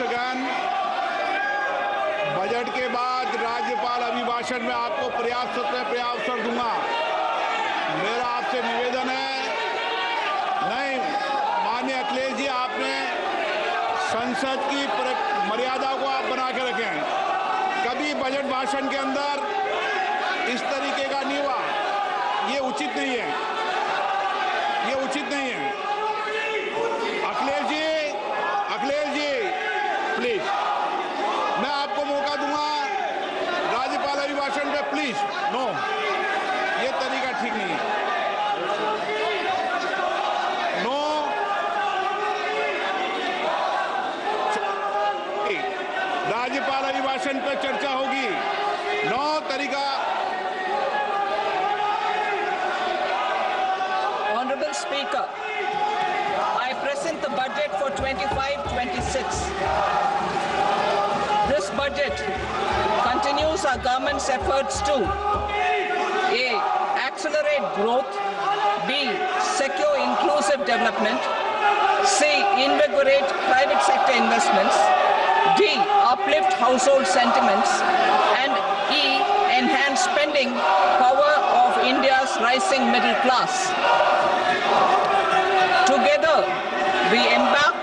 अध्यक्षगण, budget के बाद राज्यपाल अभिभाषण में आपको पर्याप्त अवसर दूंगा। मेरा आपसे निवेदन है, नहीं माननीय अखिलेश जी, आपने संसद की मर्यादा को आप बना के रखें। कभी बजट भाषण के अंदर इस तरीके का नहीं हुआ, ये उचित नहीं है, ये उचित नहीं है। अखिलेश जी प्लीज, मैं आपको मौका दूंगा राज्यपाल अभिभाषण पे, प्लीज। नो, ये तरीका ठीक नहीं है। नो, राज्यपाल अभिभाषण पे चर्चा होगी। नो तरीका। Honorable Speaker, I present the budget for 25-26. This budget continues our government's efforts to A. Accelerate growth, B. Secure inclusive development, C. Invigorate private sector investments, D. Uplift household sentiments, and E. Enhance spending power of India's rising middle class. Together, we embark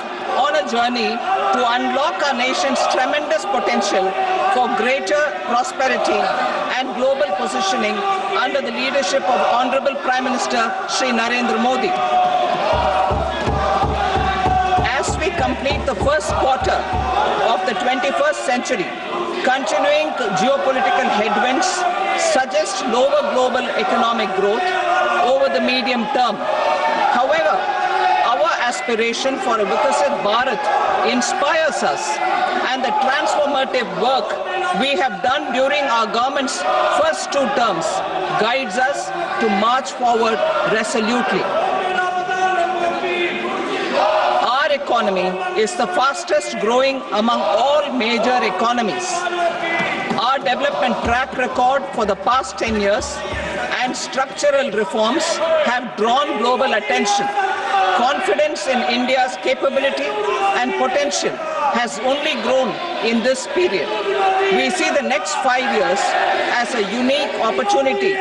on a journey to unlock our nation's tremendous potential for greater prosperity and global positioning under the leadership of Honorable Prime Minister Shri Narendra Modi. As we complete the first quarter of the 21st century, continuing geopolitical headwinds suggest lower global economic growth over the medium term. However, our aspiration for a Vikasit Bharat inspires us, and the transformative work we have done during our government's first 2 terms guides us to march forward resolutely. Our economy is the fastest growing among all major economies. Our development track record for the past 10 years and structural reforms have drawn global attention. Confidence in India's capability and potential has only grown in this period. We see the next 5 years as a unique opportunity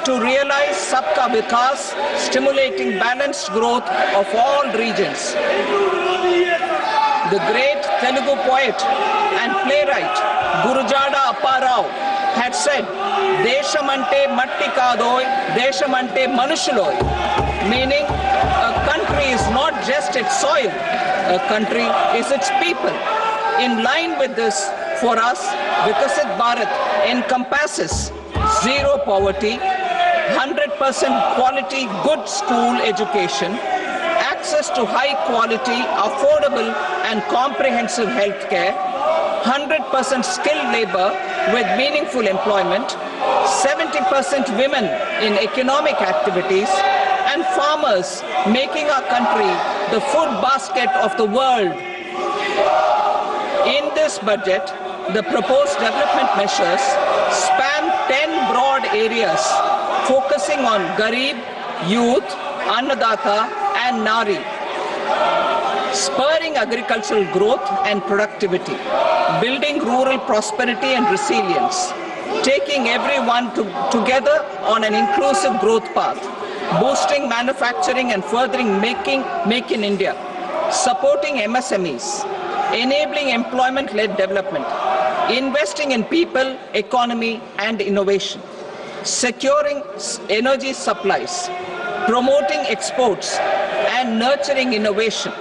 to realize Sabka Vikas, stimulating balanced growth of all regions. The great Telugu poet and playwright Gurujada Apparao had said, "Deshamante matti kadoy, deshamante manushuloy," meaning a country is not just its soil, a country is its people. In line with this, for us, Vikasit Bharat encompasses zero poverty, 100% quality good school education, access to high quality, affordable and comprehensive health care, 100% skilled labor with meaningful employment, 70% women in economic activities, and farmers making our country the food basket of the world. In this budget, the proposed development measures span 10 broad areas focusing on Garib, youth, Annadata and Nari, spurring agricultural growth and productivity, building rural prosperity and resilience, taking everyone together on an inclusive growth path, boosting manufacturing and furthering Make in India, supporting MSMEs, enabling employment-led development, investing in people, economy and innovation, securing energy supplies, promoting exports and nurturing innovation.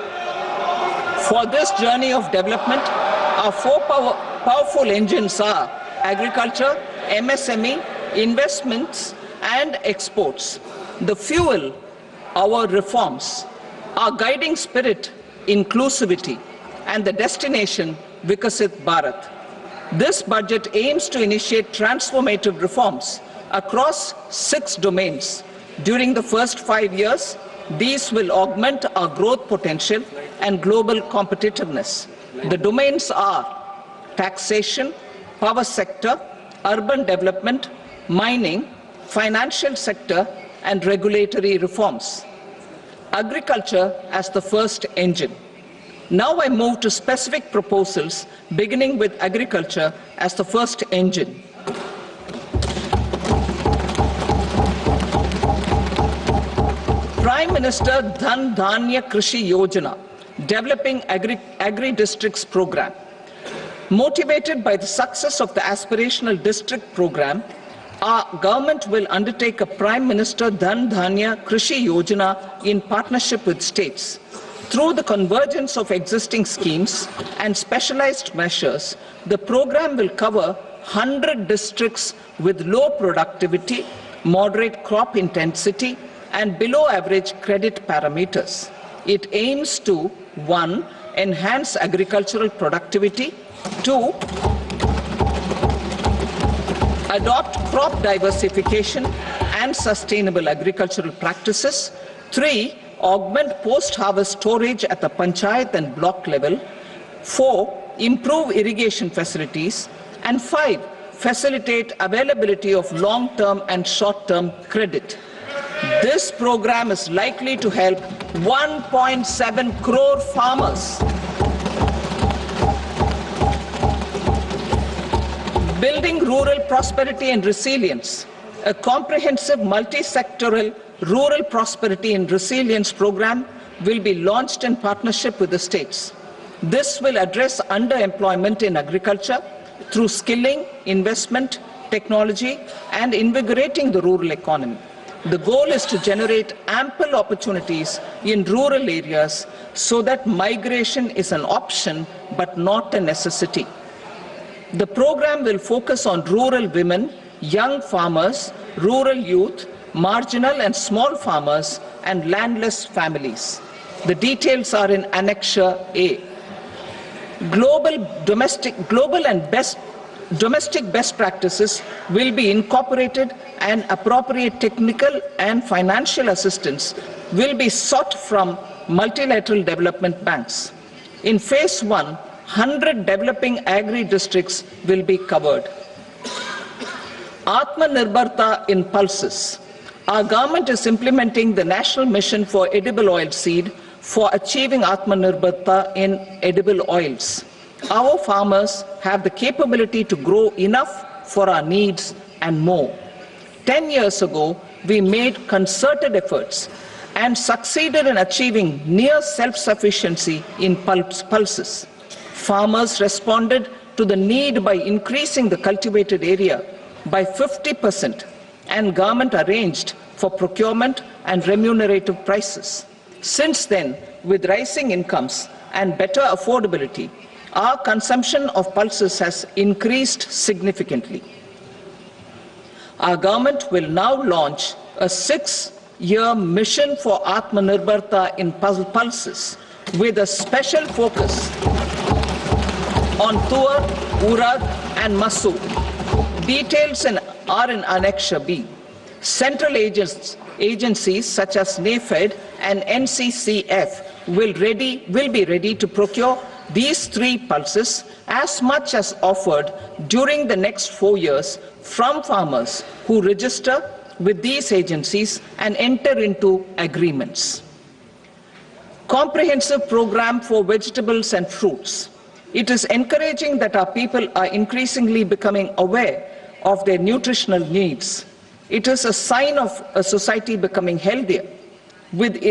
For this journey of development, our 4 powerful engines are agriculture, MSME, investments and exports. The fuel, our reforms, our guiding spirit, inclusivity, and the destination, Vikasit Bharat. This budget aims to initiate transformative reforms across 6 domains. During the first 5 years, these will augment our growth potential and global competitiveness. The domains are taxation, power sector, urban development, mining, financial sector, and regulatory reforms. Agriculture as the first engine. Now I move to specific proposals, beginning with agriculture as the first engine. Prime Minister Dhan Dhanya Krishi Yojana, developing agri-districts program. Motivated by the success of the aspirational district program, our government will undertake a Prime Minister Dhan Dhanya Krishi Yojana in partnership with states. Through the convergence of existing schemes and specialized measures, the program will cover 100 districts with low productivity, moderate crop intensity, and below average credit parameters. It aims to 1. Enhance agricultural productivity, 2. Adopt crop diversification and sustainable agricultural practices, 3. Augment post-harvest storage at the panchayat and block level, 4. Improve irrigation facilities, and 5. Facilitate availability of long-term and short-term credit. This program is likely to help 1.7 crore farmers. Building rural prosperity and resilience. A comprehensive multi-sectoral rural prosperity and resilience program will be launched in partnership with the states. This will address underemployment in agriculture through skilling, investment, technology, and invigorating the rural economy. The goal is to generate ample opportunities in rural areas so that migration is an option but not a necessity. The program will focus on rural women, young farmers, rural youth, marginal and small farmers, and landless families. The details are in Annexure A. Domestic best practices will be incorporated, and appropriate technical and financial assistance will be sought from multilateral development banks. In phase 1, 100 developing agri-districts will be covered. Atmanirbharta in pulses. Our government is implementing the National Mission for Edible Oilseed for achieving Atmanirbharta in edible oils. Our farmers have the capability to grow enough for our needs and more. 10 years ago, we made concerted efforts and succeeded in achieving near self-sufficiency in pulses. Farmers responded to the need by increasing the cultivated area by 50%, and government arranged for procurement and remunerative prices. Since then, with rising incomes and better affordability, our consumption of pulses has increased significantly. Our government will now launch a 6-year mission for Atmanirbharta in pulses with a special focus on Tuar, Urad and Masoor. Details are in Annexure B. Central agencies such as NAFED and NCCF will be ready to procure these 3 pulses as much as offered during the next 4 years from farmers who register with these agencies and enter into agreements. Comprehensive program for vegetables and fruits. It is encouraging that our people are increasingly becoming aware of their nutritional needs. It is a sign of a society becoming healthier. With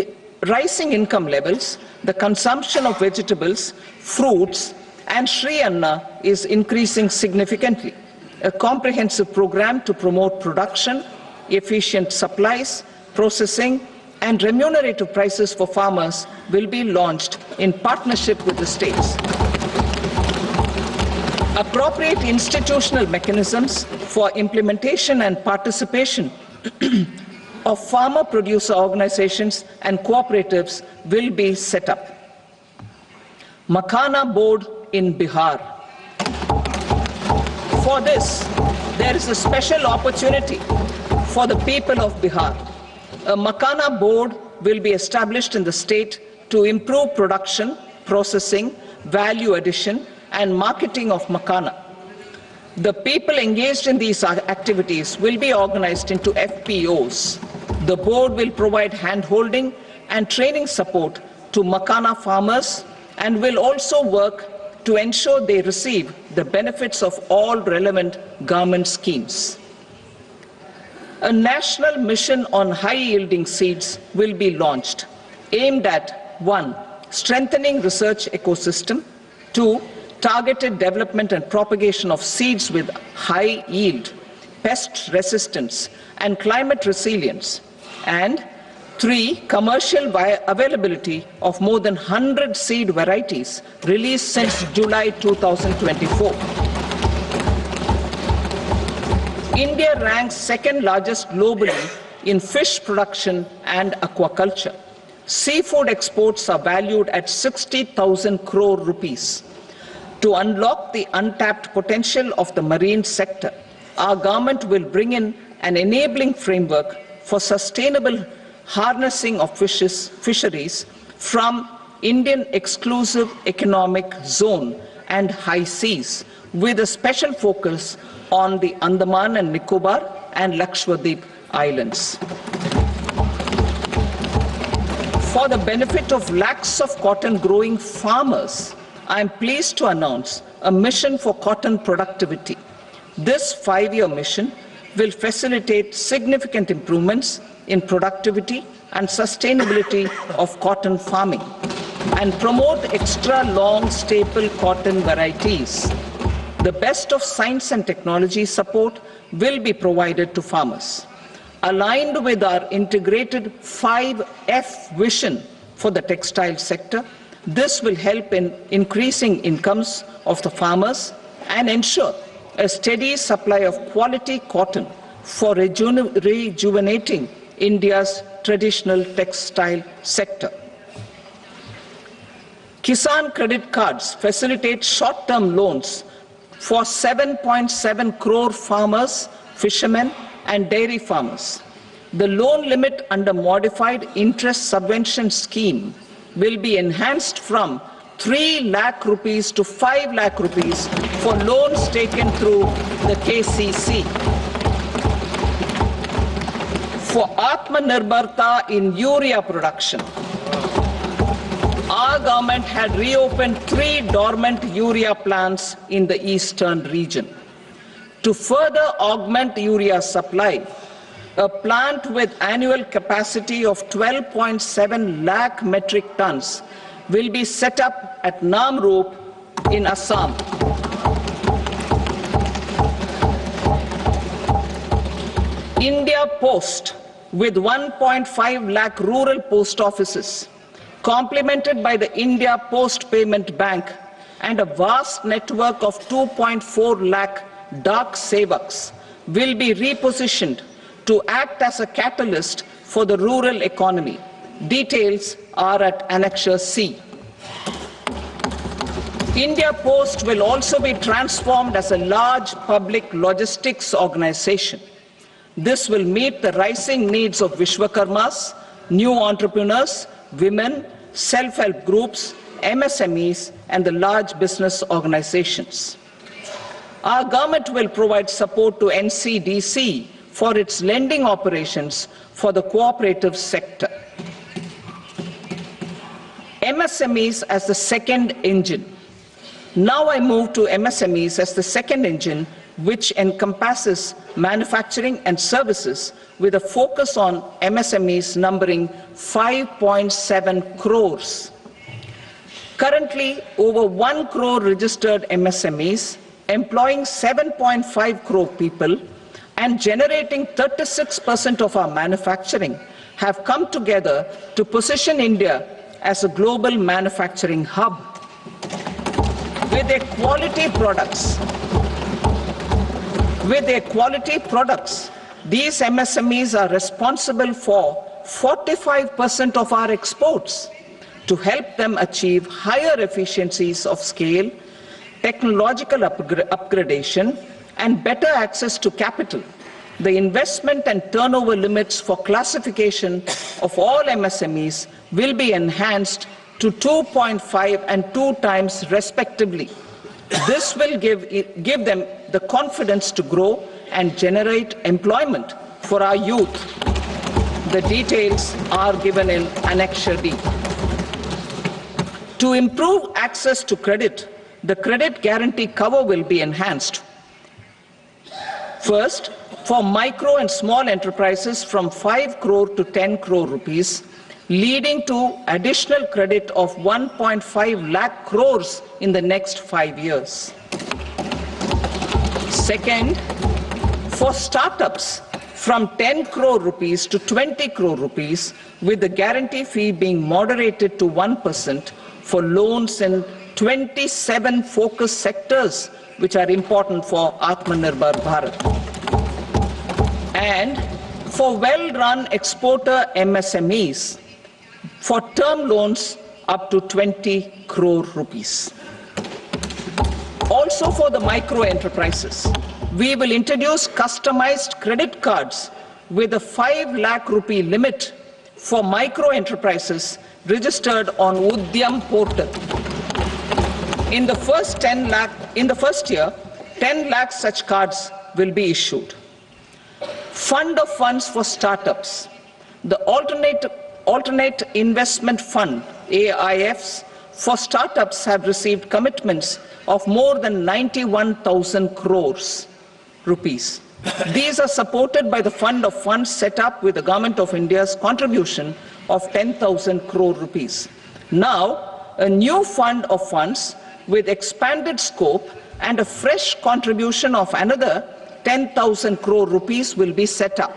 rising income levels, the consumption of vegetables, fruits, and Shri Anna is increasing significantly. A comprehensive program to promote production, efficient supplies, processing, and remunerative prices for farmers will be launched in partnership with the states. Appropriate institutional mechanisms for implementation and participation of farmer producer organizations and cooperatives will be set up. Makhana board in Bihar. For this, there is a special opportunity for the people of Bihar. A Makhana board will be established in the state to improve production, processing, value addition, and marketing of Makhana. The people engaged in these activities will be organized into FPOs. The board will provide hand-holding and training support to Makhana farmers and will also work to ensure they receive the benefits of all relevant government schemes. A national mission on high-yielding seeds will be launched, aimed at 1. Strengthening research ecosystem, 2. Targeted development and propagation of seeds with high yield, pest resistance, and climate resilience, and 3. Commercial availability of more than 100 seed varieties released since July 2024. India ranks second largest globally in fish production and aquaculture. Seafood exports are valued at 60,000 crore rupees. To unlock the untapped potential of the marine sector, our government will bring in an enabling framework for sustainable harnessing of fisheries from Indian exclusive economic zone and high seas, with a special focus on the Andaman and Nicobar and Lakshadweep Islands. For the benefit of lakhs of cotton growing farmers, I am pleased to announce a mission for cotton productivity. This 5-year mission will facilitate significant improvements in productivity and sustainability of cotton farming and promote extra long staple cotton varieties. The best of science and technology support will be provided to farmers. Aligned with our integrated 5F vision for the textile sector, this will help in increasing incomes of the farmers and ensure a steady supply of quality cotton for rejuvenating India's traditional textile sector. Kisan credit cards facilitate short-term loans for 7.7 crore farmers, fishermen, and dairy farmers. The loan limit under modified interest subvention scheme will be enhanced from 3 lakh rupees to 5 lakh rupees for loans taken through the KCC. For Atmanirbharta in urea production, our government had reopened 3 dormant urea plants in the eastern region. To further augment urea supply, a plant with annual capacity of 12.7 lakh metric tons will be set up at Namrup in Assam. India Post, with 1.5 lakh rural post offices, complemented by the India Post Payment Bank and a vast network of 2.4 lakh Dak Sevaks, will be repositioned to act as a catalyst for the rural economy. Details are at Annexure C. India Post will also be transformed as a large public logistics organization. This will meet the rising needs of Vishwakarmas, new entrepreneurs, women, self-help groups, MSMEs, and the large business organizations. Our government will provide support to NCDC for its lending operations for the cooperative sector. MSMEs as the second engine. Now I move to MSMEs as the second engine, which encompasses manufacturing and services with a focus on MSMEs numbering 5.7 crores. Currently, over 1 crore registered MSMEs, employing 7.5 crore people and generating 36% of our manufacturing, have come together to position India as a global manufacturing hub. With their quality products, these MSMEs are responsible for 45% of our exports. To help them achieve higher efficiencies of scale, technological upgradation, and better access to capital, the investment and turnover limits for classification of all MSMEs will be enhanced to 2.5 and 2 times respectively. This will give them the confidence to grow and generate employment for our youth. The details are given in Annexure D. To improve access to credit, the credit guarantee cover will be enhanced. First, for micro and small enterprises from 5 crore to 10 crore rupees, leading to additional credit of 1.5 lakh crores in the next 5 years. Second, for startups from 10 crore rupees to 20 crore rupees, with the guarantee fee being moderated to 1% for loans in 27 focus sectors which are important for Atmanirbhar Bharat. And for well-run exporter MSMEs, for term loans up to 20 crore rupees. Also for the micro enterprises, we will introduce customized credit cards with a 5 lakh rupee limit for micro enterprises registered on Udyam portal. In the first year, 10 lakh such cards will be issued. Fund of funds for startups. The alternate investment fund, AIFs, for startups have received commitments of more than 91,000 crores rupees. These are supported by the fund of funds set up with the Government of India's contribution of 10,000 crore rupees. Now, a new fund of funds with expanded scope and a fresh contribution of another 10,000 crore rupees will be set up.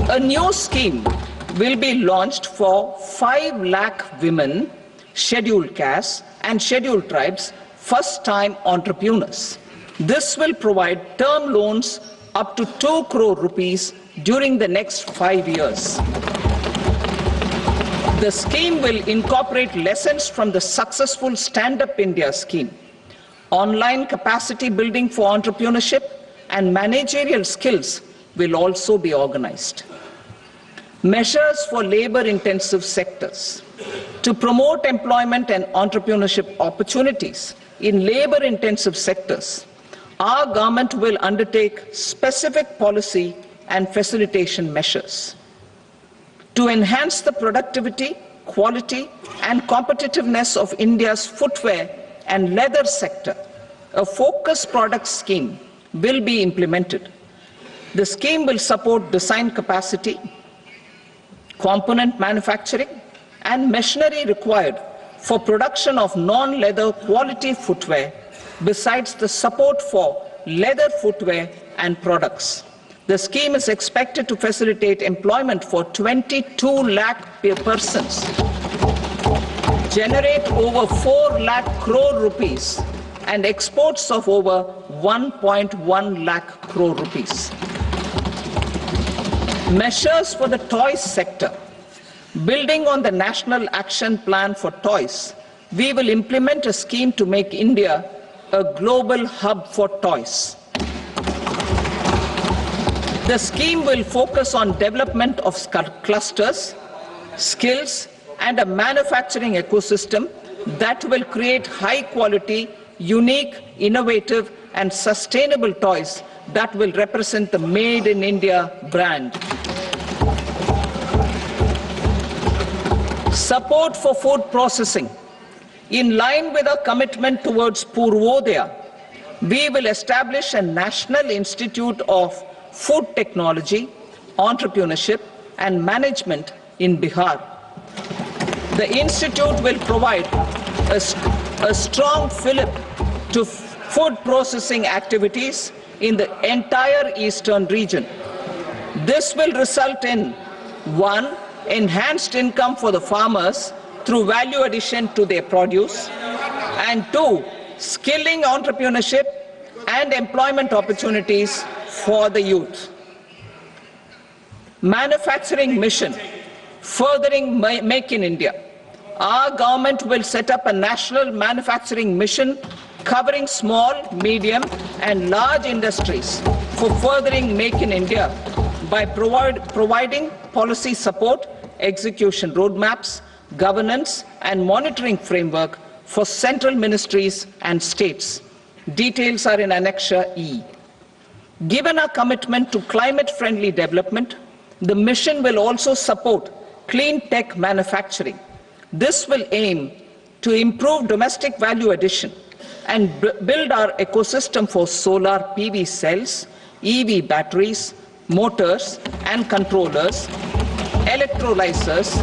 A new scheme will be launched for 5 lakh women, scheduled castes and scheduled tribes, first-time entrepreneurs. This will provide term loans up to 2 crore rupees during the next 5 years. The scheme will incorporate lessons from the successful Stand Up India scheme. Online capacity building for entrepreneurship and managerial skills will also be organized. Measures for labor-intensive sectors. To promote employment and entrepreneurship opportunities in labor-intensive sectors, our government will undertake specific policy and facilitation measures. To enhance the productivity, quality, and competitiveness of India's footwear and leather sector, a focus product scheme will be implemented. The scheme will support design capacity, component manufacturing, and machinery required for production of non-leather quality footwear, besides the support for leather footwear and products. The scheme is expected to facilitate employment for 22 lakh persons, generate over 4 lakh crore rupees, and exports of over 1.1 lakh crore rupees. Measures for the toys sector. Building on the National Action Plan for Toys, we will implement a scheme to make India a global hub for toys. The scheme will focus on development of clusters, skills, and a manufacturing ecosystem that will create high-quality, unique, innovative, and sustainable toys that will represent the Made in India brand. Support for food processing. In line with our commitment towards Purvodaya, we will establish a National Institute of Food Technology, Entrepreneurship and Management in Bihar. The institute will provide a strong fillip to food processing activities in the entire eastern region. This will result in 1. Enhanced income for the farmers through value addition to their produce, and 2. Skilling entrepreneurship and employment opportunities for the youth. Manufacturing mission, furthering Make in India. Our government will set up a national manufacturing mission covering small, medium and large industries for furthering Make in India by providing policy support, execution roadmaps, governance and monitoring framework for central ministries and states. Details are in Annexure E. Given our commitment to climate-friendly development, the mission will also support clean tech manufacturing. This will aim to improve domestic value addition and build our ecosystem for solar PV cells, EV batteries, motors and controllers, electrolyzers,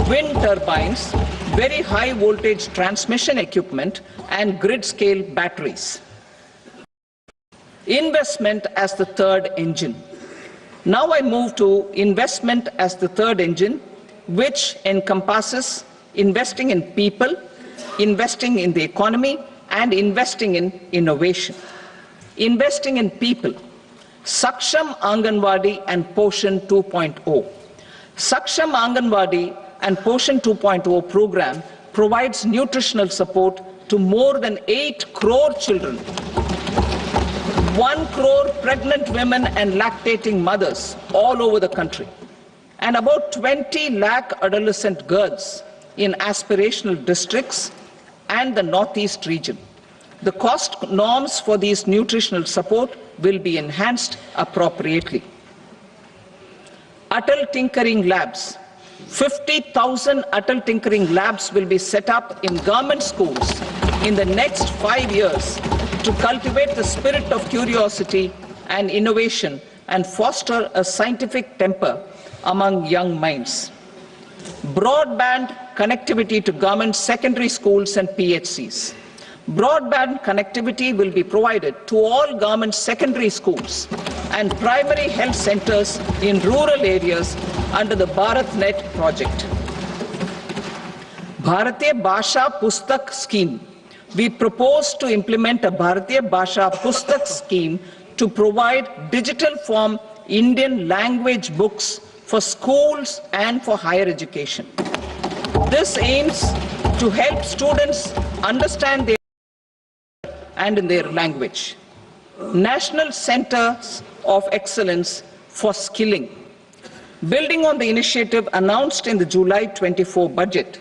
wind turbines, very high voltage transmission equipment and grid scale batteries. Investment as the third engine. Now I move to investment as the third engine, which encompasses investing in people, investing in the economy, and investing in innovation. Investing in people. Saksham Anganwadi and Poshan 2.0. Saksham Anganwadi and Poshan 2.0 program provides nutritional support to more than 8 crore children, 1 crore pregnant women and lactating mothers all over the country, and about 20 lakh adolescent girls in aspirational districts and the Northeast region. The cost norms for these nutritional support will be enhanced appropriately. Atal Tinkering Labs. 50,000 Atal Tinkering Labs will be set up in government schools in the next 5 years to cultivate the spirit of curiosity and innovation and foster a scientific temper among young minds. Broadband connectivity to government secondary schools and PHCs. Broadband connectivity will be provided to all government secondary schools and primary health centers in rural areas under the BharatNet project. Bharatiya Bhasha Pustak Scheme. We propose to implement a Bharatiya Bhasha Pustak scheme to provide digital form Indian language books for schools and for higher education. This aims to help students understand their and in their language. National Centers of Excellence for Skilling. Building on the initiative announced in the July 24 budget,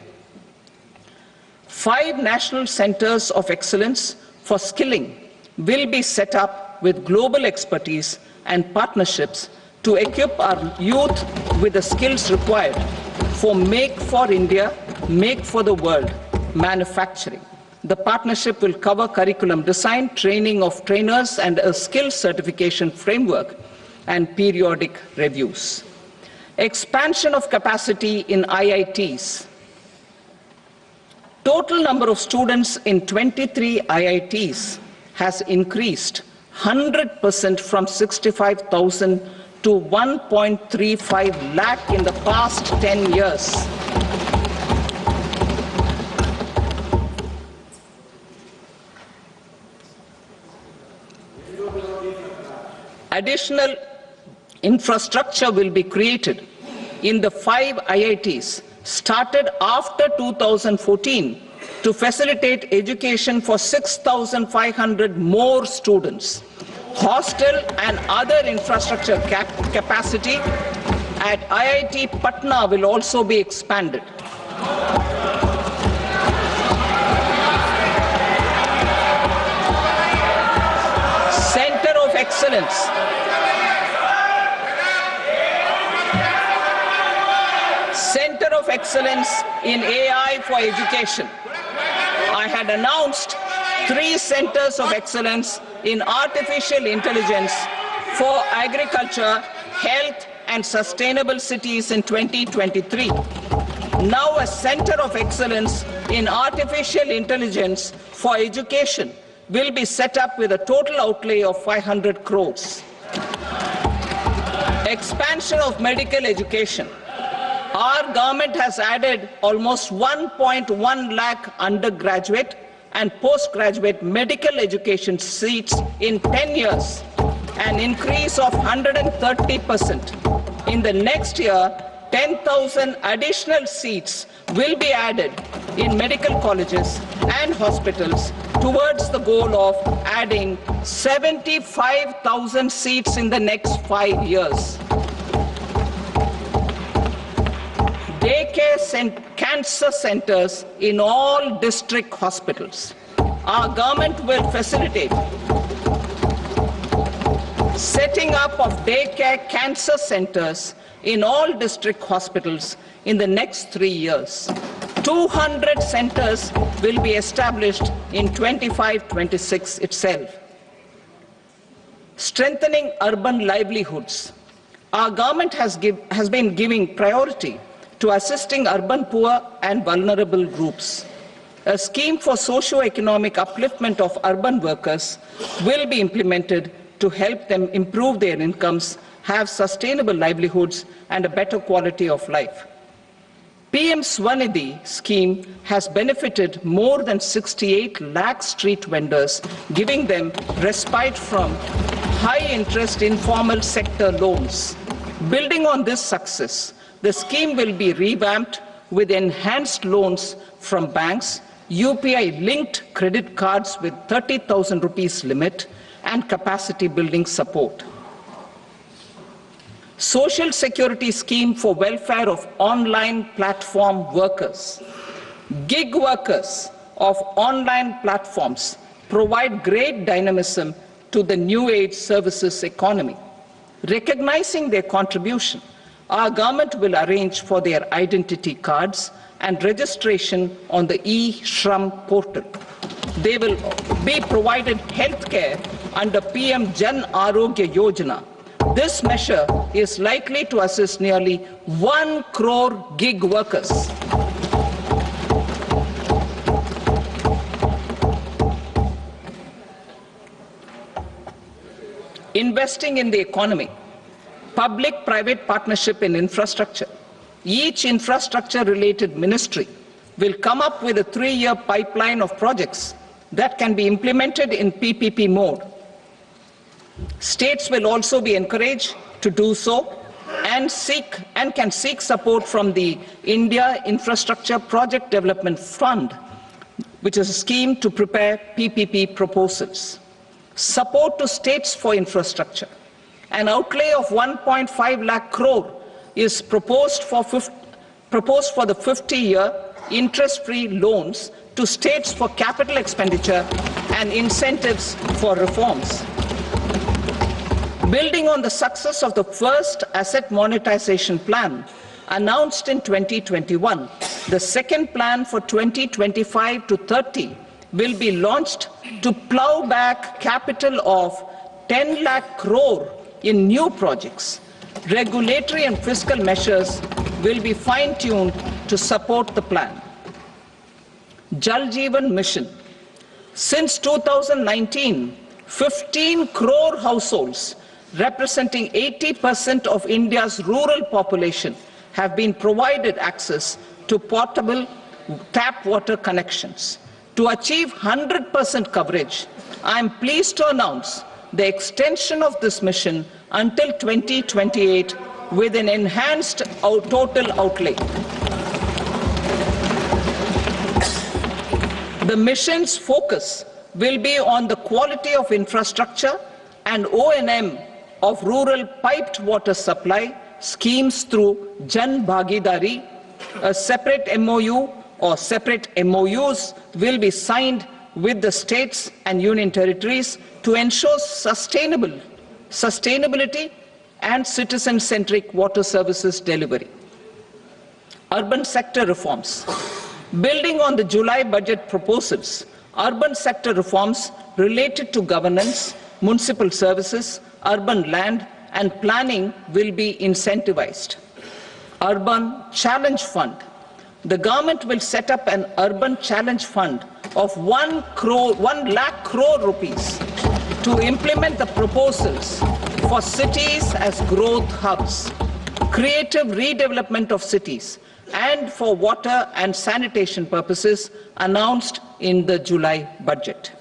5 national centers of excellence for skilling will be set up with global expertise and partnerships to equip our youth with the skills required for Make for India, Make for the World manufacturing. The partnership will cover curriculum design, training of trainers, and a skills certification framework and periodic reviews. Expansion of capacity in IITs. Total number of students in 23 IITs has increased 100% from 65,000 to 1.35 lakh in the past 10 years. Additional infrastructure will be created in the 5 IITs started after 2014 to facilitate education for 6,500 more students. Hostel and other infrastructure capacity at IIT Patna will also be expanded. Center of Excellence. Center of Excellence in AI for Education. I had announced 3 centers of excellence in artificial intelligence for agriculture, health, and sustainable cities in 2023. Now a center of excellence in artificial intelligence for education will be set up with a total outlay of 500 crores. Expansion of medical education. Our government has added almost 1.1 lakh undergraduate and postgraduate medical education seats in 10 years, an increase of 130%. In the next year, 10,000 additional seats will be added in medical colleges and hospitals towards the goal of adding 75,000 seats in the next 5 years. Daycare cancer centers in all district hospitals. Our government will facilitate setting up of daycare cancer centers in all district hospitals in the next 3 years. 200 centers will be established in 25-26 itself. Strengthening urban livelihoods. Our government has been giving priority to assisting urban poor and vulnerable groups. A scheme for socio-economic upliftment of urban workers will be implemented to help them improve their incomes, have sustainable livelihoods, and a better quality of life. PM Swanidhi scheme has benefited more than 68 lakh street vendors, giving them respite from high-interest informal sector loans. Building on this success, the scheme will be revamped with enhanced loans from banks, UPI-linked credit cards with 30,000 rupees limit, and capacity building support. Social Security Scheme for welfare of online platform workers. Gig workers of online platforms provide great dynamism to the new age services economy. Recognizing their contribution, our government will arrange for their identity cards and registration on the e-Shram portal. They will be provided health care under PM Jan Arogya Yojana. This measure is likely to assist nearly 1 crore gig workers. Investing in the economy. Public-private partnership in infrastructure. Each infrastructure-related ministry will come up with a 3-year pipeline of projects that can be implemented in PPP mode. States will also be encouraged to do so and can seek support from the India Infrastructure Project Development Fund, which is a scheme to prepare PPP proposals. Support to states for infrastructure. An outlay of 1.5 lakh crore is proposed for the 50-year interest-free loans to states for capital expenditure and incentives for reforms. Building on the success of the first asset monetization plan announced in 2021, the second plan for 2025 to 30 will be launched to plow back capital of 10 lakh crore in new projects. Regulatory and fiscal measures will be fine-tuned to support the plan. Jal Jeevan Mission. Since 2019, 15 crore households representing 80% of India's rural population have been provided access to portable tap water connections. To achieve 100% coverage, I am pleased to announce the extension of this mission until 2028 with an enhanced total outlay. The mission's focus will be on the quality of infrastructure and O&M of rural piped water supply schemes through Jan Bhagidari. A separate MOU or separate MOUs will be signed with the states and union territories to ensure sustainability and citizen-centric water services delivery. Urban sector reforms. Building on the July budget proposals, urban sector reforms related to governance, municipal services, urban land and planning will be incentivized. Urban Challenge Fund. The government will set up an urban challenge fund of 1 lakh crore rupees to implement the proposals for cities as growth hubs, creative redevelopment of cities, and for water and sanitation purposes announced in the July budget.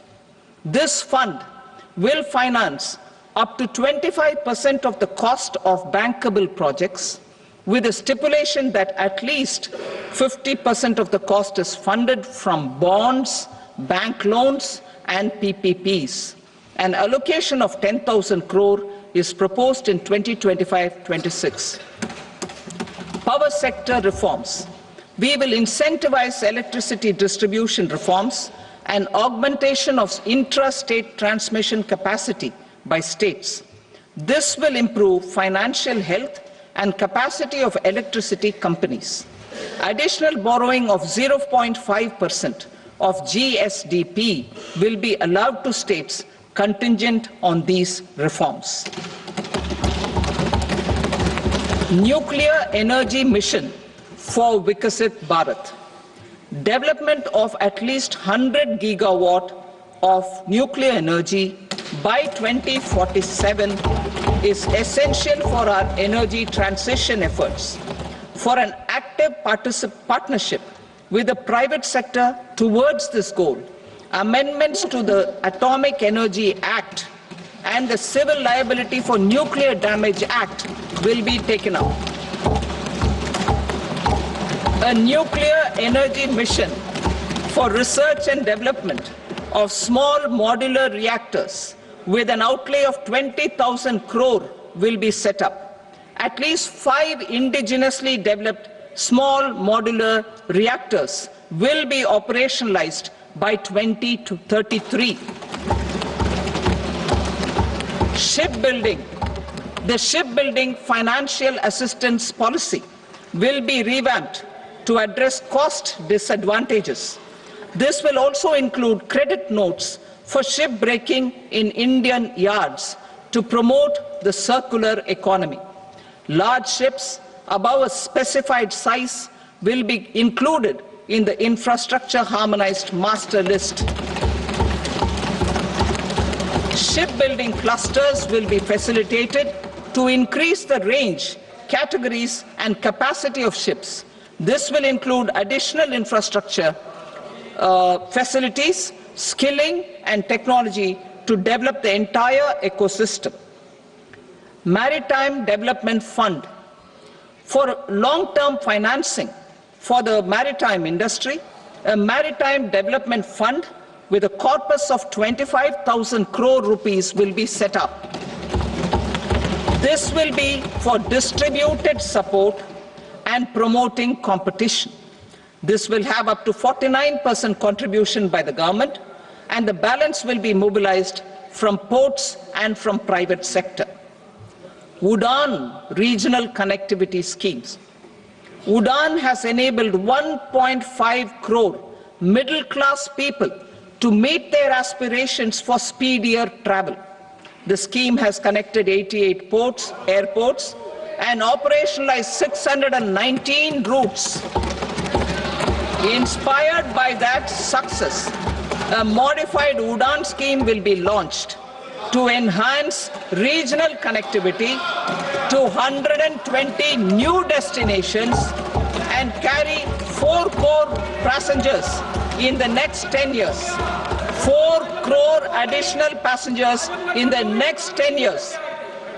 This fund will finance up to 25% of the cost of bankable projects, with a stipulation that at least 50% of the cost is funded from bonds, bank loans, and PPPs. An allocation of 10,000 crore is proposed in 2025-26. Power sector reforms. We will incentivize electricity distribution reforms and augmentation of intra-state transmission capacity by states. This will improve financial health and capacity of electricity companies. Additional borrowing of 0.5% of GSDP will be allowed to states contingent on these reforms. Nuclear energy mission for Vikasit Bharat. Development of at least 100 gigawatt of nuclear energy by 2047 is essential for our energy transition efforts. For an active partnership with the private sector towards this goal, amendments to the Atomic Energy Act and the Civil Liability for Nuclear Damage Act will be taken up. A nuclear energy mission for research and development of small modular reactors with an outlay of 20,000 crore will be set up. At least 5 indigenously developed small modular reactors will be operationalized by 2033. Shipbuilding. The shipbuilding financial assistance policy will be revamped to address cost disadvantages. This will also include credit notes for shipbreaking in Indian yards to promote the circular economy. Large ships above a specified size will be included in the infrastructure harmonized master list. Shipbuilding clusters will be facilitated to increase the range, categories, and capacity of ships. This will include additional infrastructure, facilities, skilling, and technology to develop the entire ecosystem. Maritime Development Fund. For long-term financing for the maritime industry, a Maritime Development Fund with a corpus of 25,000 crore rupees will be set up. This will be for distributed support and promoting competition. This will have up to 49% contribution by the government, and the balance will be mobilized from ports and from private sector. UDAN regional connectivity schemes. UDAN has enabled 1.5 crore middle-class people to meet their aspirations for speedier travel. The scheme has connected 88 ports, airports, and operationalized 619 routes. Inspired by that success, a modified UDAN scheme will be launched to enhance regional connectivity to 120 new destinations and carry 4 crore passengers in the next 10 years. 4 crore additional passengers in the next 10 years.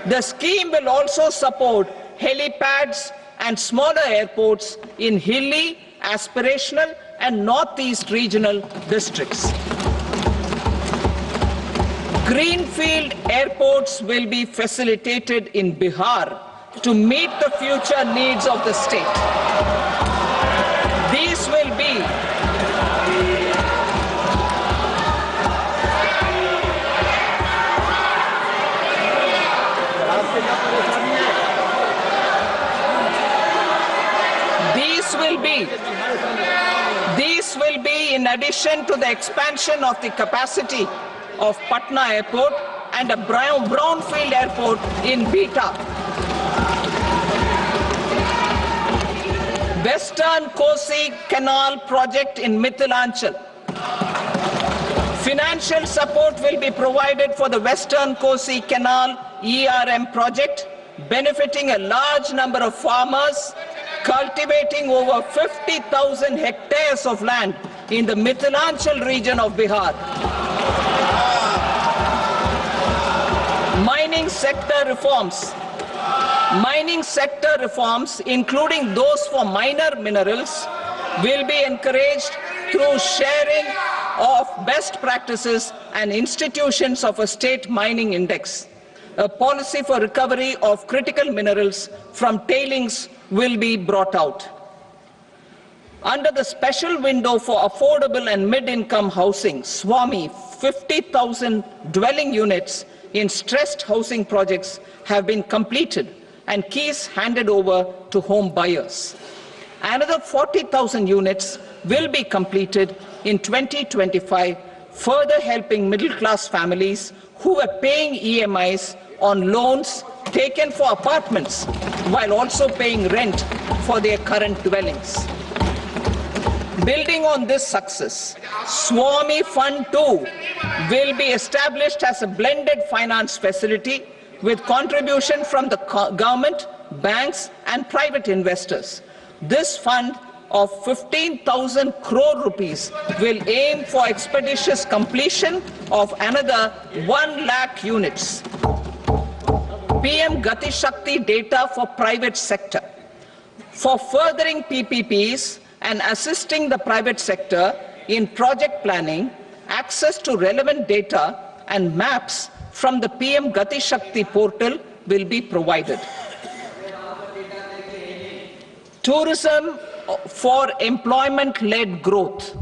The scheme will also support helipads and smaller airports in hilly, aspirational, and northeast regional districts. Greenfield airports will be facilitated in Bihar to meet the future needs of the state. These will be in addition to the expansion of the capacity of Patna Airport and a brownfield airport in Beta. Western Kosi Canal project in Mithilanchal. Financial support will be provided for the Western Kosi Canal ERM project, benefiting a large number of farmers, cultivating over 50,000 hectares of land in the Mithilanchal region of Bihar. Mining sector reforms. Mining sector reforms, including those for minor minerals, will be encouraged through sharing of best practices and institutions of a state mining index. A policy for recovery of critical minerals from tailings will be brought out. Under the special window for affordable and mid-income housing, SWAMI, 50,000 dwelling units in stressed housing projects have been completed and keys handed over to home buyers. Another 40,000 units will be completed in 2025, further helping middle-class families who are paying EMIs on loans taken for apartments while also paying rent for their current dwellings. Building on this success, Swami Fund 2 will be established as a blended finance facility with contribution from the government, banks and private investors. This fund of 15,000 crore rupees will aim for expeditious completion of another 1 lakh units. PM Gati Shakti data for private sector. For furthering PPPs and assisting the private sector in project planning, access to relevant data and maps from the PM Gati Shakti portal will be provided. Tourism for employment-led growth.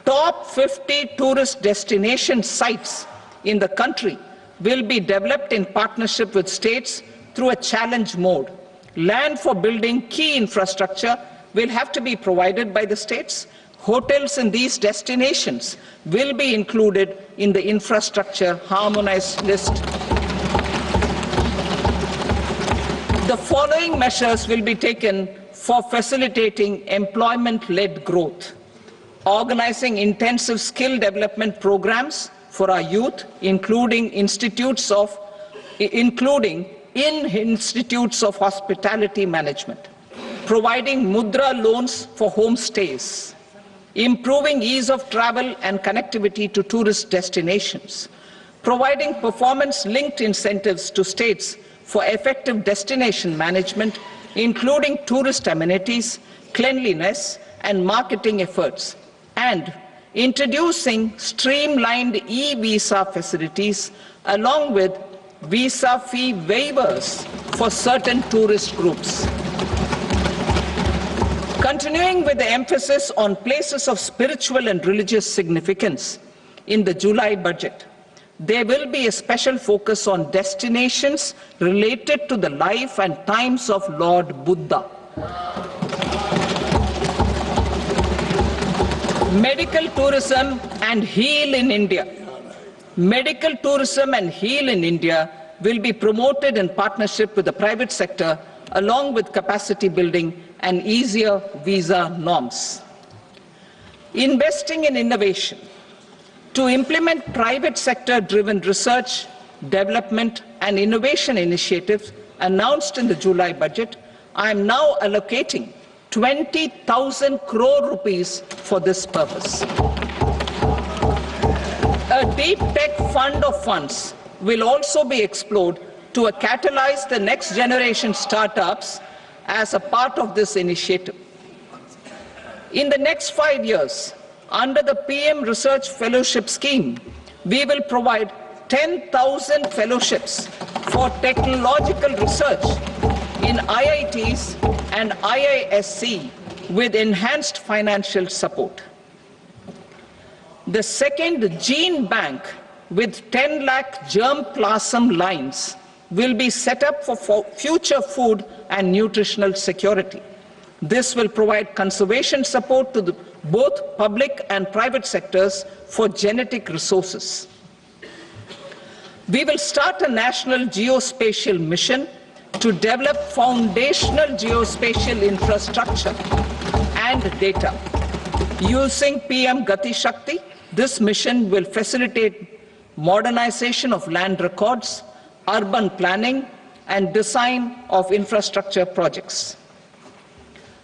Top 50 tourist destination sites in the country will be developed in partnership with states through a challenge mode. Land for building key infrastructure will have to be provided by the states. Hotels in these destinations will be included in the infrastructure harmonized list. The following measures will be taken for facilitating employment-led growth. Organizing intensive skill development programs for our youth, including in institutes of hospitality management. Providing mudra loans for homestays. Improving ease of travel and connectivity to tourist destinations. Providing performance-linked incentives to states for effective destination management, including tourist amenities, cleanliness, and marketing efforts, and introducing streamlined e-visa facilities along with visa fee waivers for certain tourist groups. Continuing with the emphasis on places of spiritual and religious significance, in the July budget, there will be a special focus on destinations related to the life and times of Lord Buddha. Medical tourism and heal in India. Medical tourism and heal in India will be promoted in partnership with the private sector, along with capacity building and easier visa norms. Investing in innovation. To implement private sector-driven research, development and innovation initiatives announced in the July budget, I am now allocating 20,000 crore rupees for this purpose. A deep tech fund of funds will also be explored to catalyze the next generation startups as a part of this initiative. In the next 5 years, under the PM Research Fellowship Scheme, we will provide 10,000 fellowships for technological research in IITs and IISc with enhanced financial support. The second gene bank with 10 lakh germplasm lines will be set up for future food and nutritional security. This will provide conservation support to both public and private sectors for genetic resources. We will start a national geospatial mission to develop foundational geospatial infrastructure and data. Using PM Gati Shakti, this mission will facilitate modernization of land records, urban planning, and design of infrastructure projects.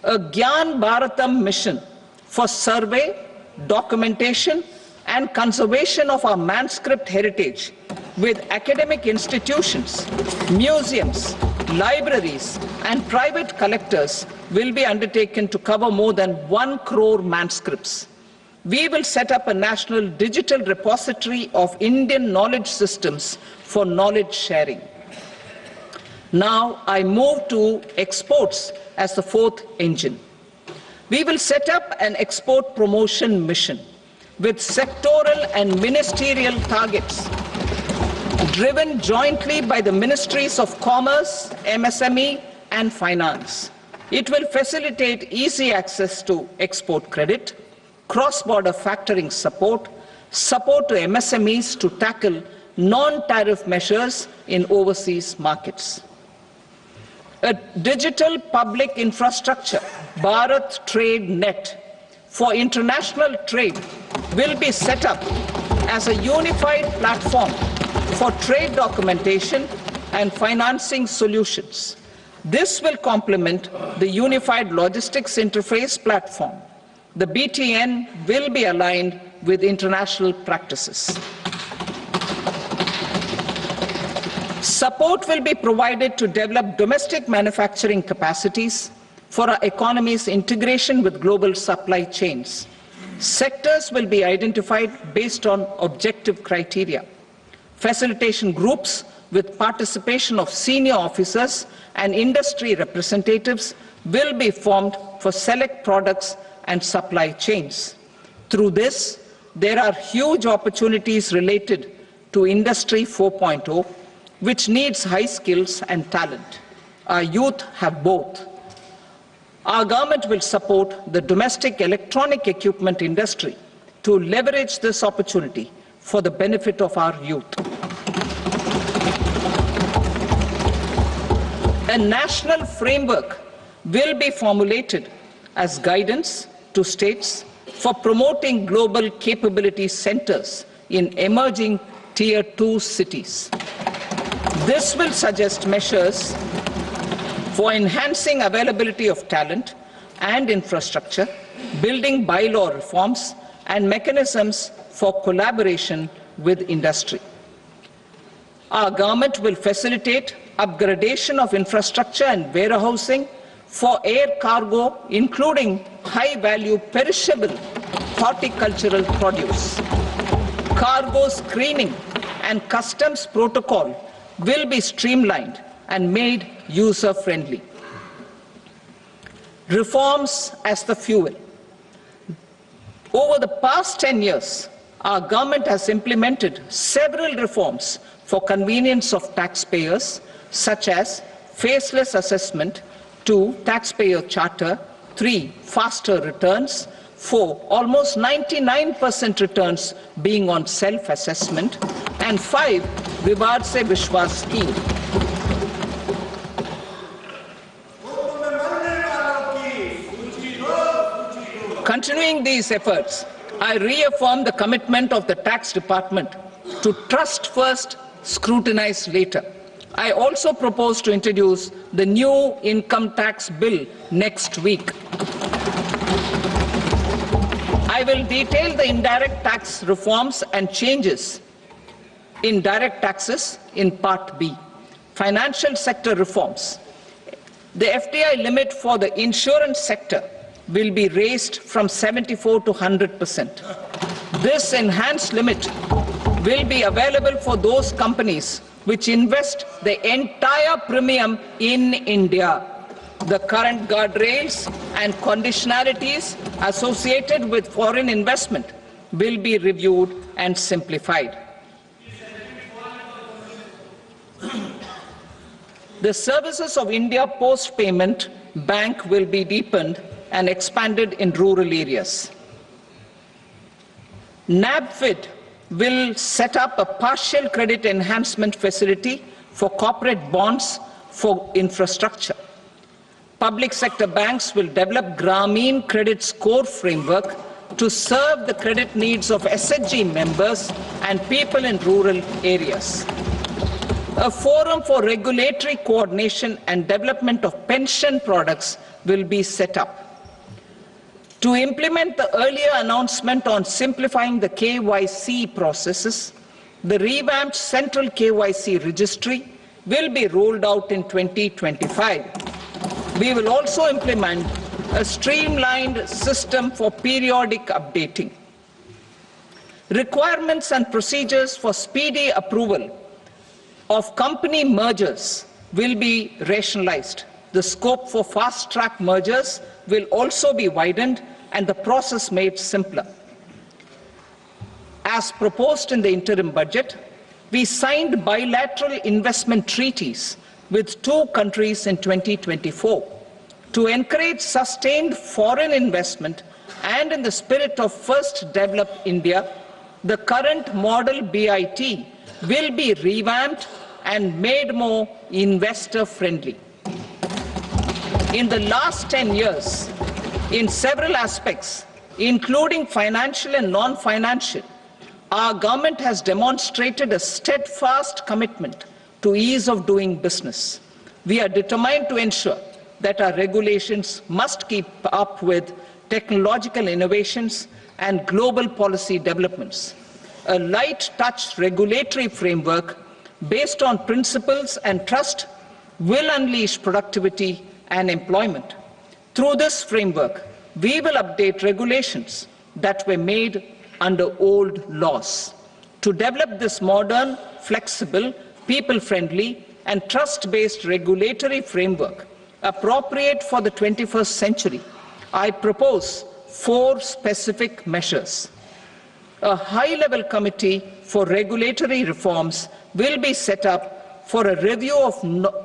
A Gyan Bharatam mission for survey, documentation, and conservation of our manuscript heritage with academic institutions, museums, libraries, and private collectors will be undertaken to cover more than 1 crore manuscripts. We will set up a national digital repository of Indian knowledge systems for knowledge sharing. Now I move to exports as the fourth engine. We will set up an export promotion mission with sectoral and ministerial targets driven jointly by the Ministries of Commerce, MSME, and Finance. It will facilitate easy access to export credit, cross-border factoring support, support to MSMEs to tackle non-tariff measures in overseas markets. A digital public infrastructure, Bharat Trade Net, for international trade will be set up as a unified platform for trade documentation and financing solutions. This will complement the Unified Logistics Interface platform. The BTN will be aligned with international practices. Support will be provided to develop domestic manufacturing capacities for our economy's integration with global supply chains. Sectors will be identified based on objective criteria. Facilitation groups with participation of senior officers and industry representatives will be formed for select products and supply chains. Through this, there are huge opportunities related to Industry 4.0, which needs high skills and talent. Our youth have both. Our government will support the domestic electronic equipment industry to leverage this opportunity for the benefit of our youth. A national framework will be formulated as guidance to states for promoting global capability centers in emerging Tier 2 cities. This will suggest measures for enhancing availability of talent and infrastructure, building bylaw reforms, and mechanisms for collaboration with industry. Our government will facilitate upgradation of infrastructure and warehousing for air cargo, including high-value perishable horticultural produce. Cargo screening and customs protocol will be streamlined and made user-friendly. Reforms as the fuel. Over the past 10 years, our government has implemented several reforms for convenience of taxpayers, such as faceless assessment, 2, taxpayer charter, 3, faster returns, 4, almost 99% returns being on self-assessment, and 5, Vivad Se Vishwas scheme. Continuing these efforts, I reaffirm the commitment of the Tax Department to trust first, scrutinize later. I also propose to introduce the new income tax bill next week. I will detail the indirect tax reforms and changes in direct taxes in Part B. Financial sector reforms. The FDI limit for the insurance sector will be raised from 74 to 100%. This enhanced limit will be available for those companies which invest the entire premium in India. The current guardrails and conditionalities associated with foreign investment will be reviewed and simplified. The services of India Post Payment Bank will be deepened and expanded in rural areas. NABFID will set up a partial credit enhancement facility for corporate bonds for infrastructure. Public sector banks will develop Grameen Credit Score framework to serve the credit needs of SHG members and people in rural areas. A forum for regulatory coordination and development of pension products will be set up. To implement the earlier announcement on simplifying the KYC processes, the revamped central KYC registry will be rolled out in 2025. We will also implement a streamlined system for periodic updating. Requirements and procedures for speedy approval of company mergers will be rationalized. The scope for fast-track mergers will also be widened and the process made simpler. As proposed in the interim budget, We signed bilateral investment treaties with 2 countries in 2024 to encourage sustained foreign investment, and in the spirit of First Develop India, the current model BIT will be revamped and made more investor-friendly. In the last 10 years, in several aspects, including financial and non-financial, our government has demonstrated a steadfast commitment to ease of doing business. We are determined to ensure that our regulations must keep up with technological innovations and global policy developments. A light touch regulatory framework based on principles and trust will unleash productivity and employment. Through this framework, we will update regulations that were made under old laws. To develop this modern, flexible, people-friendly and trust-based regulatory framework appropriate for the 21st century, I propose 4 specific measures. A high-level committee for regulatory reforms will be set up for a review of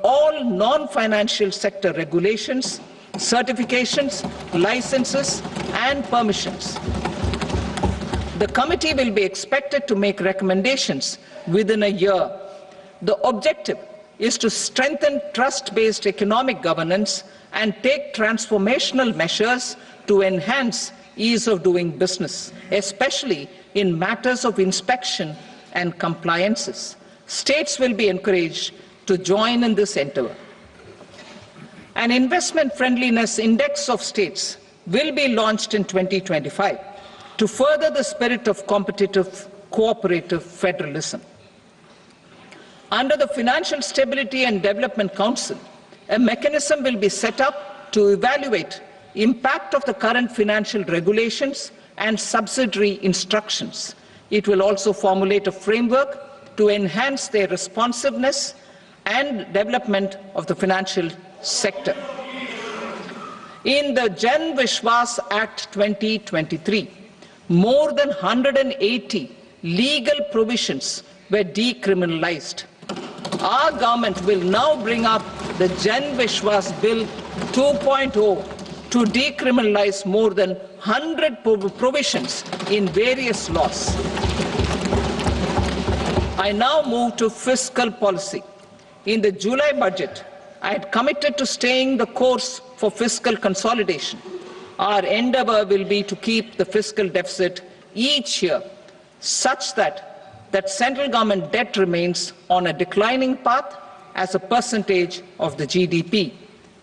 all non-financial sector regulations, certifications, licenses, and permissions. The committee will be expected to make recommendations within a year. The objective is to strengthen trust-based economic governance and take transformational measures to enhance ease of doing business, especially in matters of inspection and compliances. States will be encouraged to join in this endeavor. An investment friendliness index of states will be launched in 2025 to further the spirit of competitive, cooperative federalism. Under the Financial Stability and Development Council, a mechanism will be set up to evaluate impact of the current financial regulations and subsidiary instructions. It will also formulate a framework to enhance their responsiveness and development of the financial sector. In the Jan Vishwas Act 2023, more than 180 legal provisions were decriminalized. Our government will now bring up the Jan Vishwas Bill 2.0 to decriminalize more than 100 provisions in various laws. I now move to fiscal policy. In the July budget, I had committed to staying the course for fiscal consolidation. Our endeavor will be to keep the fiscal deficit each year such that central government debt remains on a declining path as a percentage of the GDP.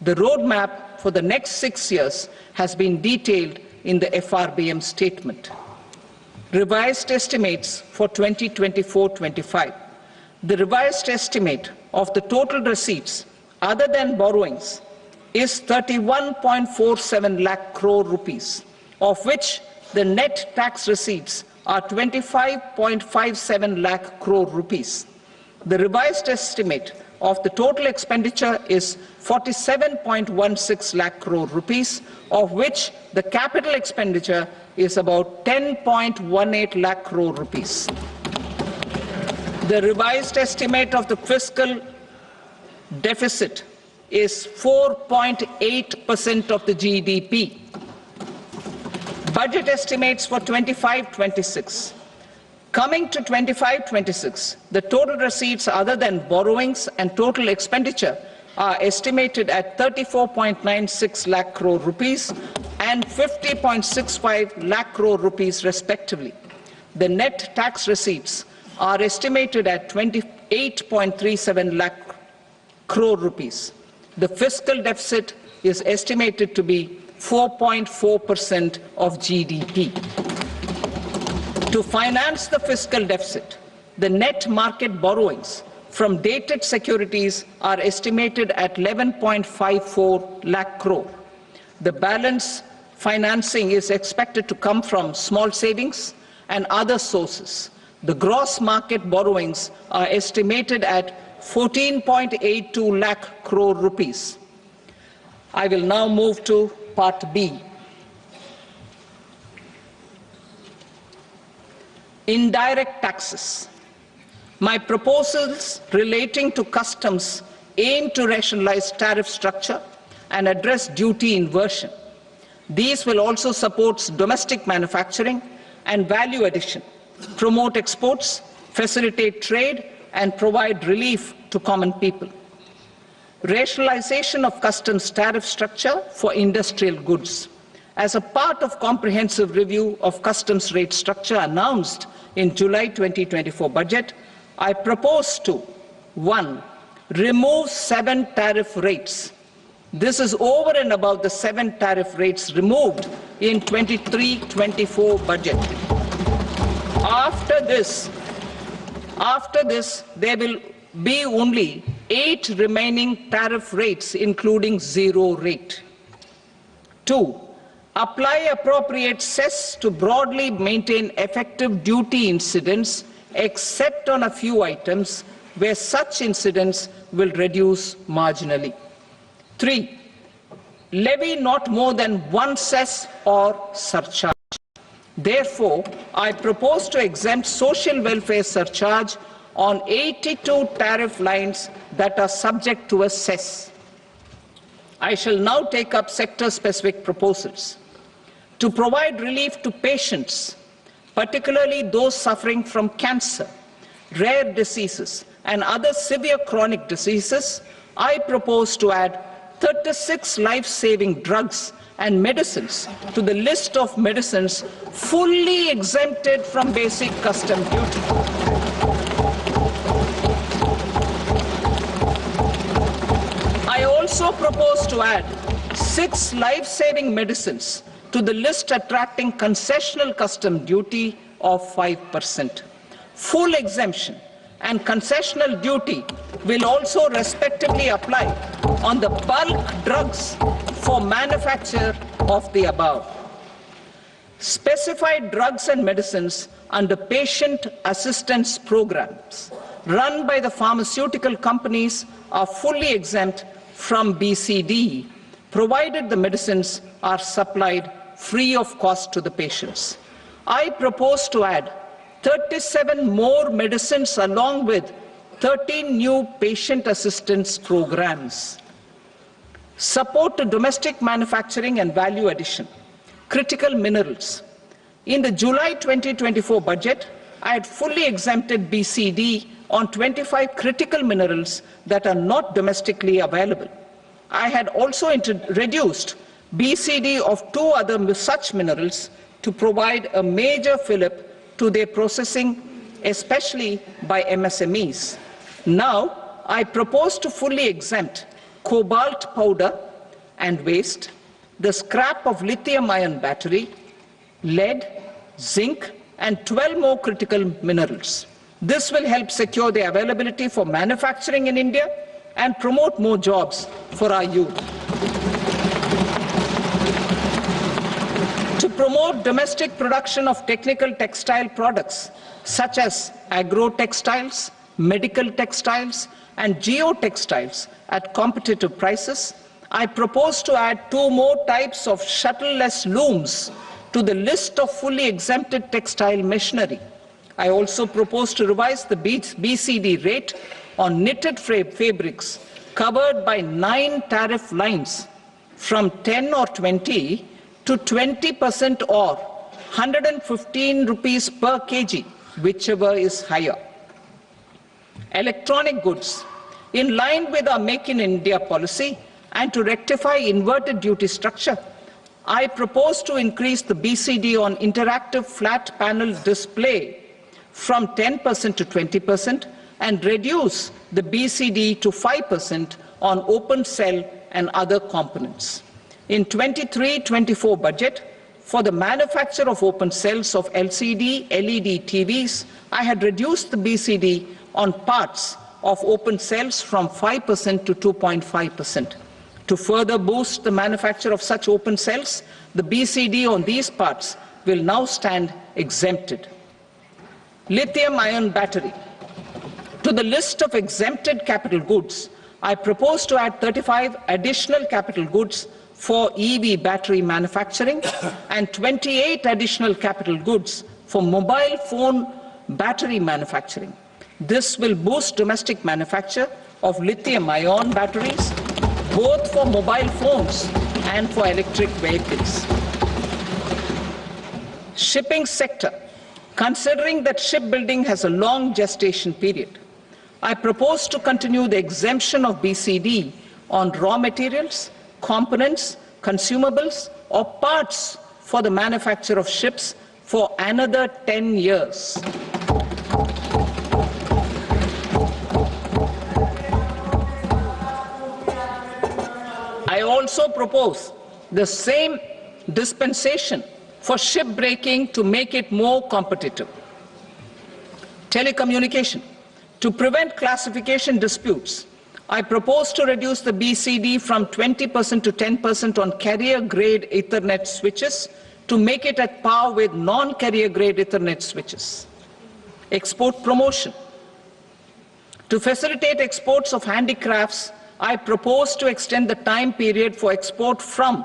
The roadmap for the next 6 years has been detailed in the FRBM statement. Revised estimates for 2024-25. The revised estimate of the total receipts other than borrowings is 31.47 lakh crore rupees, of which the net tax receipts are 25.57 lakh crore rupees. The revised estimate of the total expenditure is 47.16 lakh crore rupees, of which the capital expenditure is about 10.18 lakh crore rupees. The revised estimate of the fiscal deficit is 4.8% of the GDP. Budget estimates for 25-26. Coming to 25-26, the total receipts other than borrowings and total expenditure are estimated at 34.96 lakh crore rupees and 50.65 lakh crore rupees respectively. The net tax receipts are estimated at 28.37 lakh crore rupees. The fiscal deficit is estimated to be 4.4% of GDP. To finance the fiscal deficit, the net market borrowings from dated securities are estimated at 11.54 lakh crore. The balance financing is expected to come from small savings and other sources. The gross market borrowings are estimated at 14.82 lakh crore rupees. I will now move to Part B. Indirect taxes. My proposals relating to customs aim to rationalize tariff structure and address duty inversion. These will also support domestic manufacturing and value addition, promote exports, facilitate trade, and provide relief to common people. Rationalization of customs tariff structure for industrial goods. As a part of comprehensive review of customs rate structure announced in July 2024 budget, I propose to 1. Remove 7 tariff rates. This is over and above the 7 tariff rates removed in 23-24 budget. After this, there will be only 8 remaining tariff rates, including 0 rate. 2. Apply appropriate cess to broadly maintain effective duty incidence, except on a few items where such incidence will reduce marginally. 3. Levy not more than 1 cess or surcharge. Therefore, I propose to exempt social welfare surcharge on 82 tariff lines that are subject to a cess. I shall now take up sector-specific proposals. To provide relief to patients, particularly those suffering from cancer, rare diseases, and other severe chronic diseases, I propose to add 36 life-saving drugs and medicines to the list of medicines fully exempted from basic custom duty. I also propose to add 6 life-saving medicines to the list attracting concessional custom duty of 5%. Full exemption and concessional duty will also respectively apply on the bulk drugs for manufacture of the above. Specified drugs and medicines under patient assistance programs run by the pharmaceutical companies are fully exempt from BCD, provided the medicines are supplied free of cost to the patients. I propose to add 37 more medicines along with 13 new patient assistance programs. Support to domestic manufacturing and value addition. Critical minerals. In the July 2024 budget, I had fully exempted BCD on 25 critical minerals that are not domestically available. I had also reduced BCD of 2 other such minerals to provide a major fillip to their processing, especially by MSMEs. Now, I propose to fully exempt cobalt powder and waste, the scrap of lithium-ion battery, lead, zinc, and 12 more critical minerals. This will help secure their availability for manufacturing in India and promote more jobs for our youth. To promote domestic production of technical textile products such as agro-textiles, medical textiles, and geotextiles at competitive prices, I propose to add 2 more types of shuttle-less looms to the list of fully exempted textile machinery. I also propose to revise the BCD rate on knitted fabrics covered by 9 tariff lines from 10 or 20 to 20% or 115 rupees per kg, whichever is higher. Electronic goods. In line with our Make in India policy and to rectify inverted duty structure, I propose to increase the BCD on interactive flat panel display from 10% to 20% and reduce the BCD to 5% on open cell and other components. In 23-24 budget, for the manufacture of open cells of LCD, LED TVs, I had reduced the BCD on parts of open cells from 5% to 2.5%. To further boost the manufacture of such open cells, the BCD on these parts will now stand exempted. Lithium-ion battery. To the list of exempted capital goods, I propose to add 35 additional capital goods for EV battery manufacturing and 28 additional capital goods for mobile phone battery manufacturing. This will boost domestic manufacture of lithium-ion batteries, both for mobile phones and for electric vehicles. Shipping sector. Considering that shipbuilding has a long gestation period, I propose to continue the exemption of BCD on raw materials, components, consumables, or parts for the manufacture of ships for another 10 years. I also propose the same dispensation for shipbreaking to make it more competitive. Telecommunication. To prevent classification disputes, I propose to reduce the BCD from 20% to 10% on carrier-grade Ethernet switches to make it at par with non-carrier-grade Ethernet switches. Export promotion. To facilitate exports of handicrafts, I propose to extend the time period for export from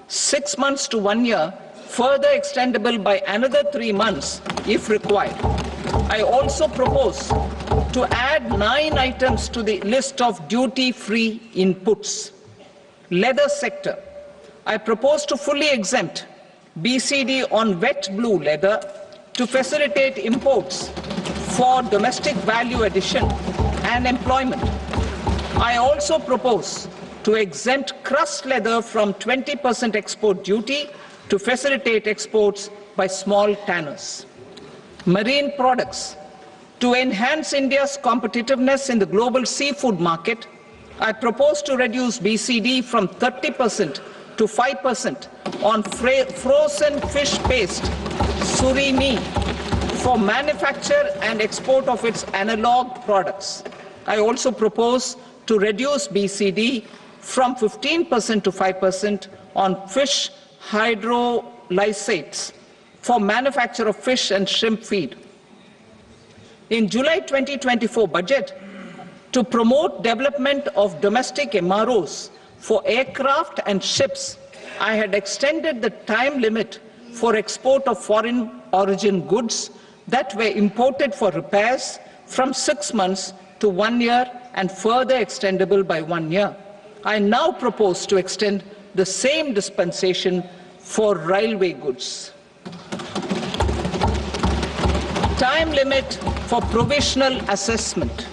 6 months to 1 year, further extendable by another 3 months if required. I also propose to add 9 items to the list of duty-free inputs. Leather sector. I propose to fully exempt BCD on wet blue leather to facilitate imports for domestic value addition and employment. I also propose to exempt crust leather from 20% export duty to facilitate exports by small tanners. Marine products. To enhance India's competitiveness in the global seafood market, I propose to reduce BCD from 30% to 5% on frozen fish paste, surimi, for manufacture and export of its analog products. I also propose to reduce BCD from 15% to 5% on fish hydrolysates for manufacture of fish and shrimp feed. In July 2024 budget, to promote development of domestic MROs for aircraft and ships, I had extended the time limit for export of foreign origin goods that were imported for repairs from 6 months to 1 year and further extendable by 1 year. I now propose to extend the same dispensation for railway goods. Time limit for provisional assessment.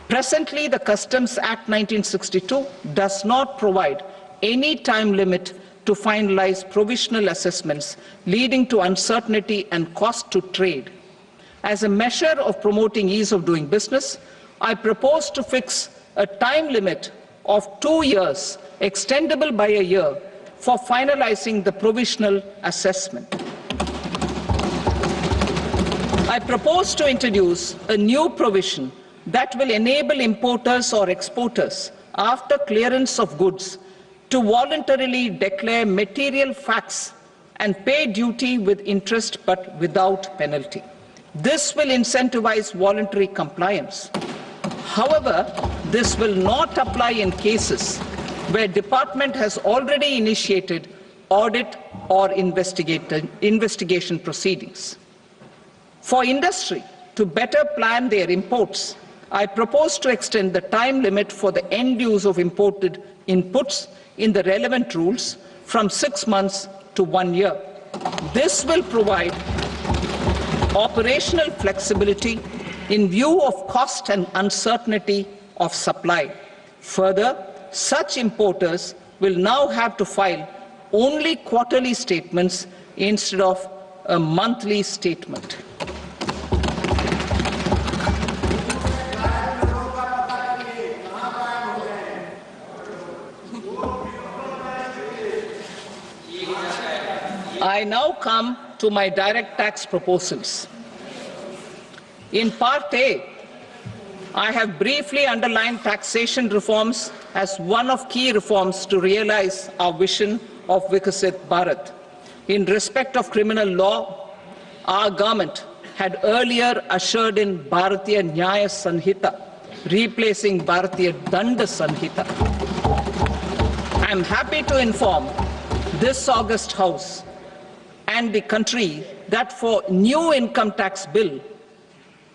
Presently, the Customs Act 1962 does not provide any time limit to finalize provisional assessments, leading to uncertainty and cost to trade. As a measure of promoting ease of doing business, I propose to fix a time limit of 2 years, extendable by a year, for finalizing the provisional assessment. I propose to introduce a new provision that will enable importers or exporters, after clearance of goods, to voluntarily declare material facts and pay duty with interest but without penalty. This will incentivize voluntary compliance. However, this will not apply in cases where department has already initiated audit or investigation proceedings. For industry to better plan their imports, I propose to extend the time limit for the end use of imported inputs in the relevant rules from 6 months to 1 year. This will provide operational flexibility in view of cost and uncertainty of supply. Further, such importers will now have to file only quarterly statements instead of a monthly statement. I now come to my direct tax proposals. In Part A, I have briefly underlined taxation reforms as one of key reforms to realize our vision of Vikasit Bharat. In respect of criminal law, our government had earlier ushered in Bharatiya Nyaya Sanhita, replacing Bharatiya Danda Sanhita. I am happy to inform this august House and the country that for new income tax bill,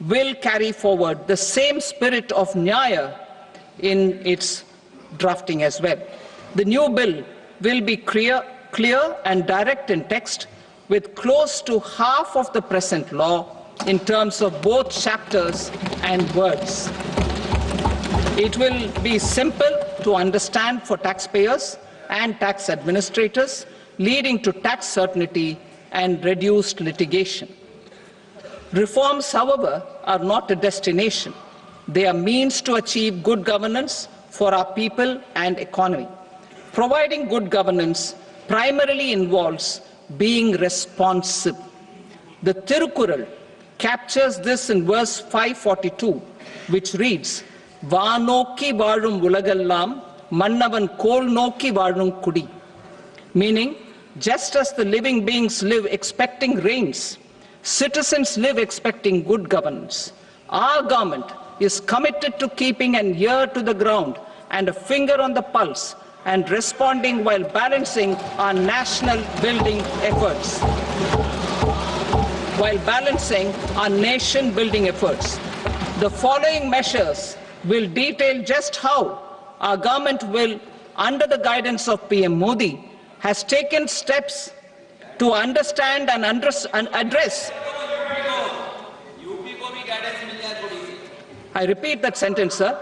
will carry forward the same spirit of Nyaya in its drafting as well. The new bill will be clear and direct in text, with close to half of the present law in terms of both chapters and words. It will be simple to understand for taxpayers and tax administrators, leading to tax certainty and reduced litigation. Reforms, however, are not a destination. They are means to achieve good governance for our people and economy. Providing good governance primarily involves being responsive. The Tirukural captures this in verse 542, which reads, "Vaanokki vaazhum ulagallam, mannavan kol nokki vaazhum kudi," meaning, just as the living beings live expecting rains, citizens live expecting good governance. Our government is committed to keeping an ear to the ground and a finger on the pulse and responding while balancing our national building efforts. The following measures will detail just how our government will, under the guidance of PM Modi, has taken steps to understand and address. I repeat that sentence, sir.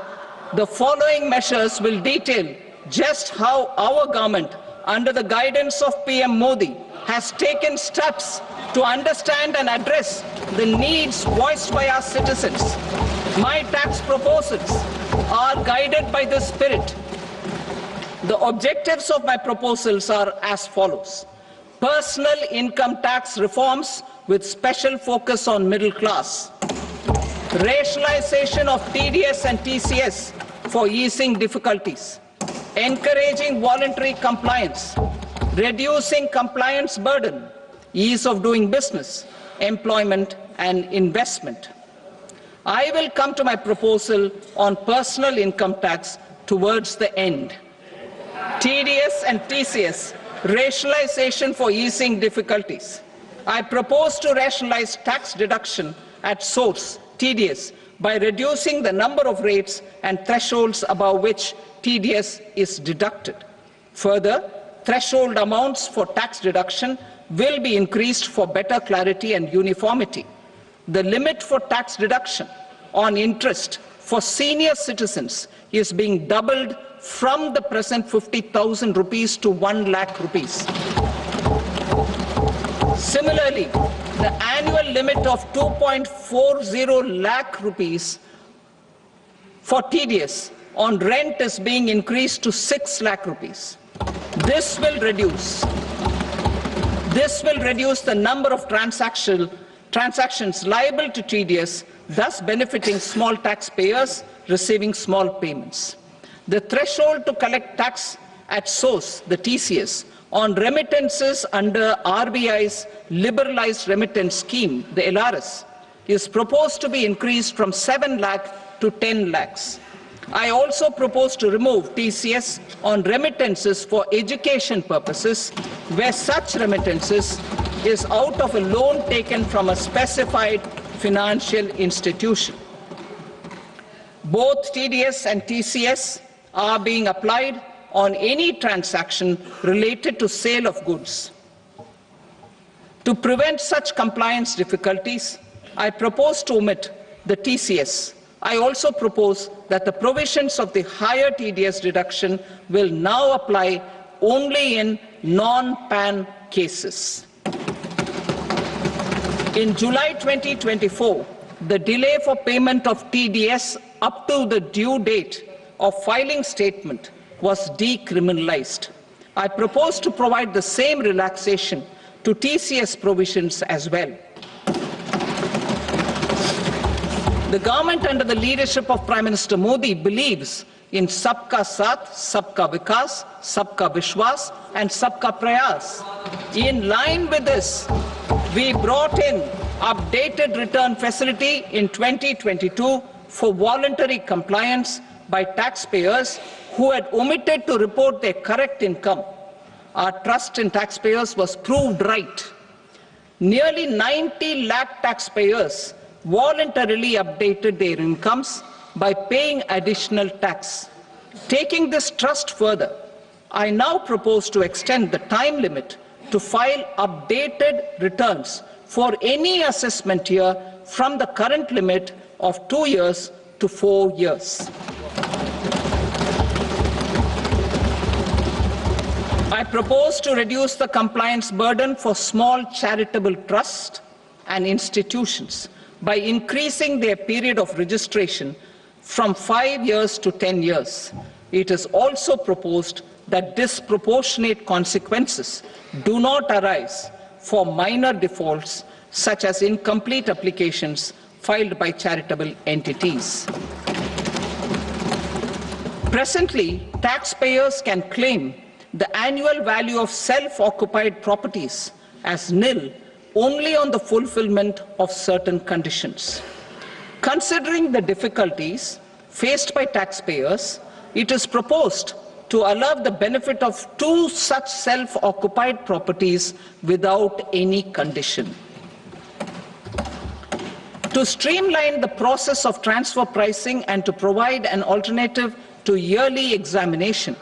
The following measures will detail just how our government, under the guidance of PM Modi, has taken steps to understand and address the needs voiced by our citizens. My tax proposals are guided by this spirit. The objectives of my proposals are as follows. Personal income tax reforms with special focus on middle class. Rationalization of TDS and TCS for easing difficulties. Encouraging voluntary compliance. Reducing compliance burden. Ease of doing business, employment and investment. I will come to my proposal on personal income tax towards the end. TDS and TCS, rationalization for easing difficulties. I propose to rationalize tax deduction at source, TDS, by reducing the number of rates and thresholds above which TDS is deducted. Further, threshold amounts for tax deduction will be increased for better clarity and uniformity. The limit for tax deduction on interest for senior citizens is being doubled from the present 50,000 rupees to 1 lakh rupees. Similarly, the annual limit of 2.40 lakh rupees for TDS on rent is being increased to 6 lakh rupees. This will reduce the number of transactions liable to TDS, thus benefiting small taxpayers receiving small payments. The threshold to collect tax at source, the TCS, on remittances under RBI's liberalized remittance scheme, the LRS, is proposed to be increased from 7 lakh to 10 lakhs. I also propose to remove TCS on remittances for education purposes, where such remittances is out of a loan taken from a specified financial institution. Both TDS and TCS are being applied on any transaction related to sale of goods. To prevent such compliance difficulties, I propose to omit the TCS. I also propose that the provisions of the higher TDS deduction will now apply only in non-PAN cases. In July 2024, the delay for payment of TDS up to the due date of filing statement was decriminalized. I propose to provide the same relaxation to TCS provisions as well. The government under the leadership of Prime Minister Modi believes in Sabka Saath, Sabka Vikas, Sabka Vishwas and Sabka Prayas. In line with this, we brought in updated return facility in 2022 for voluntary compliance by taxpayers who had omitted to report their correct income. Our trust in taxpayers was proved right. Nearly 90 lakh taxpayers voluntarily updated their incomes by paying additional tax. Taking this trust further, I now propose to extend the time limit to file updated returns for any assessment year from the current limit of 2 years to 4 years. I propose to reduce the compliance burden for small charitable trusts and institutions by increasing their period of registration from 5 years to 10 years. It is also proposed that disproportionate consequences do not arise for minor defaults such as incomplete applications filed by charitable entities. Presently, taxpayers can claim the annual value of self-occupied properties as nil only on the fulfillment of certain conditions. Considering the difficulties faced by taxpayers, it is proposed to allow the benefit of 2 such self-occupied properties without any condition. To streamline the process of transfer pricing and to provide an alternative to yearly examination,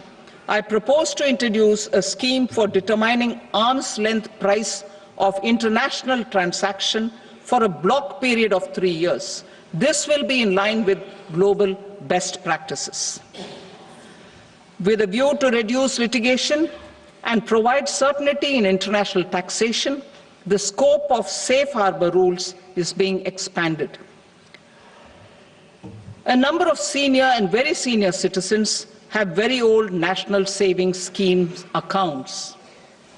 I propose to introduce a scheme for determining arm's length price of international transaction for a block period of 3 years. This will be in line with global best practices. With a view to reduce litigation and provide certainty in international taxation, the scope of safe harbor rules is being expanded. A number of senior and very senior citizens have very old national savings schemes accounts.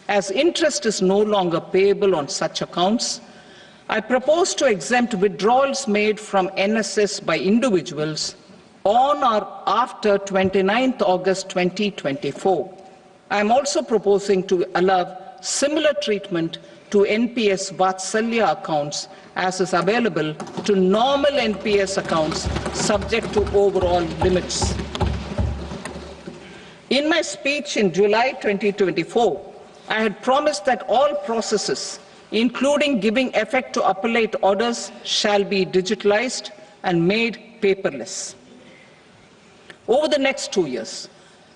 As interest is no longer payable on such accounts, I propose to exempt withdrawals made from NSS by individuals on or after 29th August 2024. I am also proposing to allow similar treatment to NPS Vatsalya accounts as is available to normal NPS accounts subject to overall limits. In my speech in July 2024, I had promised that all processes, including giving effect to appellate orders, shall be digitalized and made paperless over the next 2 years.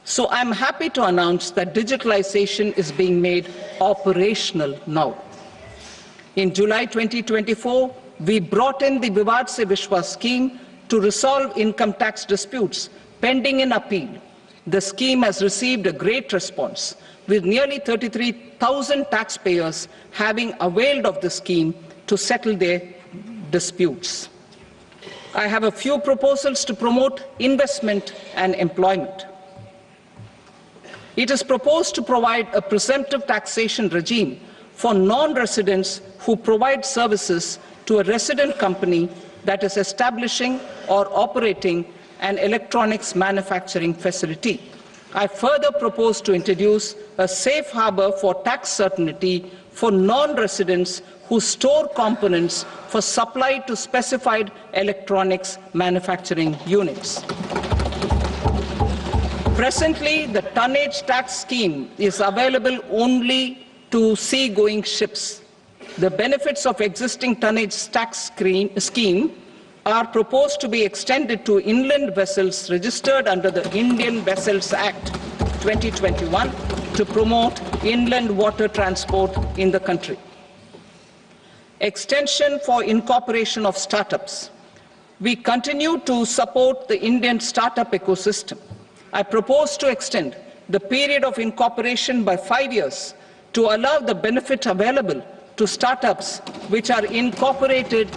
So I'm happy to announce that digitalization is being made operational now. In July 2024, we brought in the Vivad Se Vishwas scheme to resolve income tax disputes pending in appeal. The scheme has received a great response, with nearly 33,000 taxpayers having availed of the scheme to settle their disputes. I have a few proposals to promote investment and employment. It is proposed to provide a presumptive taxation regime for non-residents who provide services to a resident company that is establishing or operating an electronics manufacturing facility. I further propose to introduce a safe harbor for tax certainty for non-residents who store components for supply to specified electronics manufacturing units. Presently, the tonnage tax scheme is available only to sea-going ships. The benefits of existing tonnage tax scheme are proposed to be extended to inland vessels registered under the Indian Vessels Act 2021 to promote inland water transport in the country. Extension for incorporation of startups. We continue to support the Indian startup ecosystem. I propose to extend the period of incorporation by 5 years to allow the benefit available to startups which are incorporated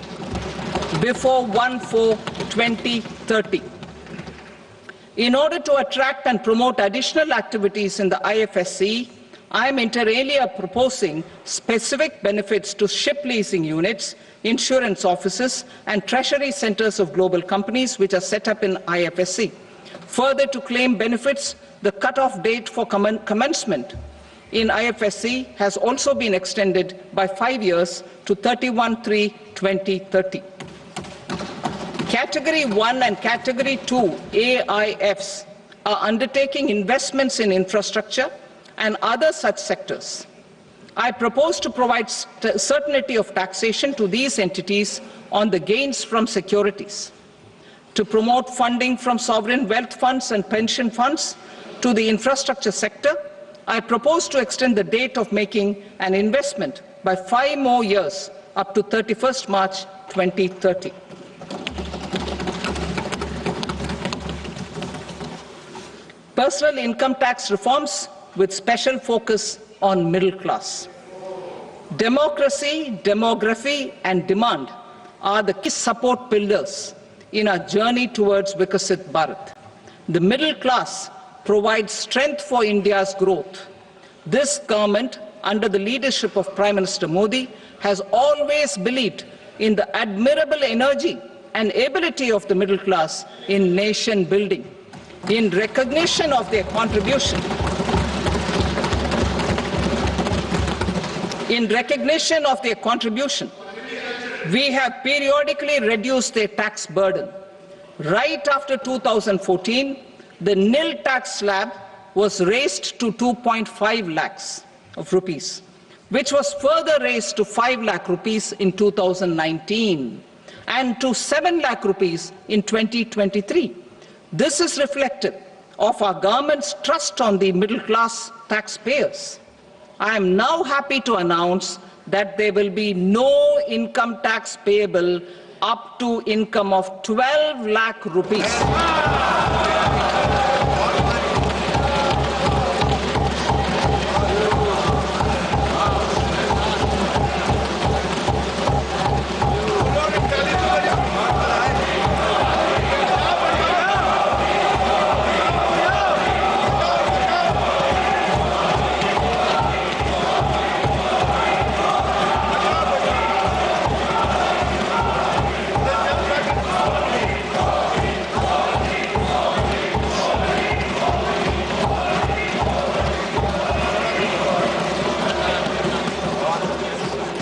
before 1/4/2030. In order to attract and promote additional activities in the IFSC, I am inter alia proposing specific benefits to ship leasing units, insurance offices, and treasury centers of global companies which are set up in IFSC. Further, to claim benefits, the cut-off date for commencement in IFSC has also been extended by 5 years to 31/3/2030. Category 1 and Category 2 AIFs are undertaking investments in infrastructure and other such sectors. I propose to provide certainty of taxation to these entities on the gains from securities, to promote funding from sovereign wealth funds and pension funds to the infrastructure sector. I propose to extend the date of making an investment by 5 more years up to 31st March 2030. Personal income tax reforms with special focus on middle class. Democracy, demography, and demand are the key support pillars in our journey towards Vikasit Bharat. The middle class provides strength for India's growth. This government, under the leadership of Prime Minister Modi, has always believed in the admirable energy and ability of the middle class in nation building. In recognition of their contribution, we have periodically reduced their tax burden. Right after 2014, the nil tax slab was raised to 2.5 lakhs of rupees, which was further raised to 5 lakh rupees in 2019 and to 7 lakh rupees in 2023. This is reflective of our government's trust on the middle class taxpayers. I am now happy to announce that there will be no income tax payable up to income of 12 lakh rupees.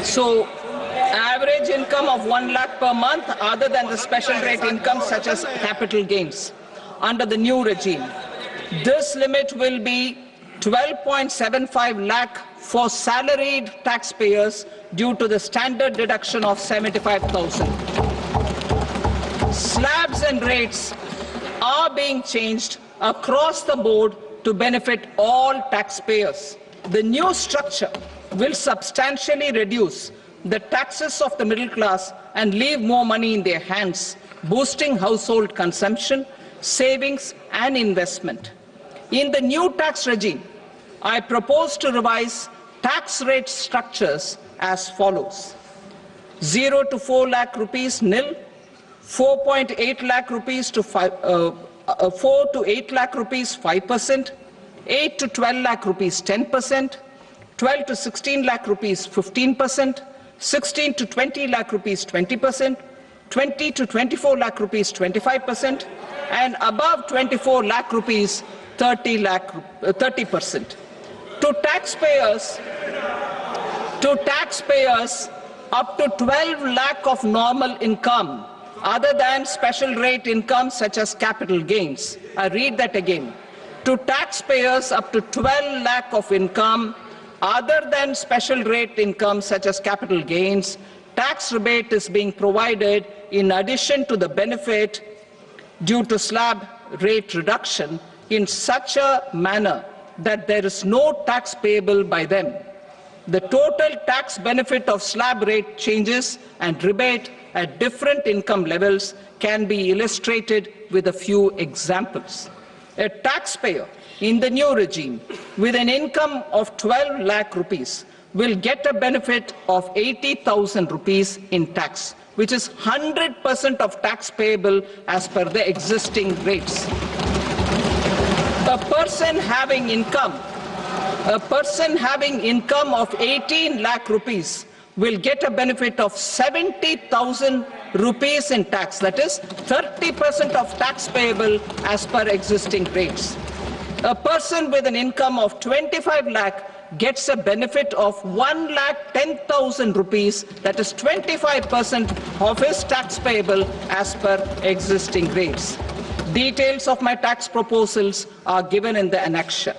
So, average income of 1 lakh per month, other than the special rate income such as capital gains, under the new regime. This limit will be 12.75 lakh for salaried taxpayers due to the standard deduction of 75,000. Slabs and rates are being changed across the board to benefit all taxpayers. The new structure will substantially reduce the taxes of the middle class and leave more money in their hands, boosting household consumption, savings, and investment. In the new tax regime, I propose to revise tax rate structures as follows: 0 to 4 lakh rupees nil, 4.8 lakh rupees to 4 to 8 lakh rupees 5%, 8 to 12 lakh rupees 10%, 12 to 16 lakh rupees 15%, 16 to 20 lakh rupees 20%, 20 to 24 lakh rupees 25%, and above 24 lakh rupees 30%. To taxpayers up to 12 lakh of normal income, other than special rate income such as capital gains. I read that again. To taxpayers up to 12 lakh of income, other than special rate income such as capital gains, tax rebate is being provided in addition to the benefit due to slab rate reduction in such a manner that there is no tax payable by them. The total tax benefit of slab rate changes and rebate at different income levels can be illustrated with a few examples. A taxpayer in the new regime with an income of 12 lakh rupees will get a benefit of 80,000 rupees in tax, which is 100% of tax payable as per the existing rates. A person having income of 18 lakh rupees will get a benefit of 70,000 rupees in tax, that is 30% of tax payable as per existing rates. A person with an income of 25 lakh gets a benefit of 1,10,000 rupees, that is 25% of his tax payable as per existing rates. Details of my tax proposals are given in the annexure.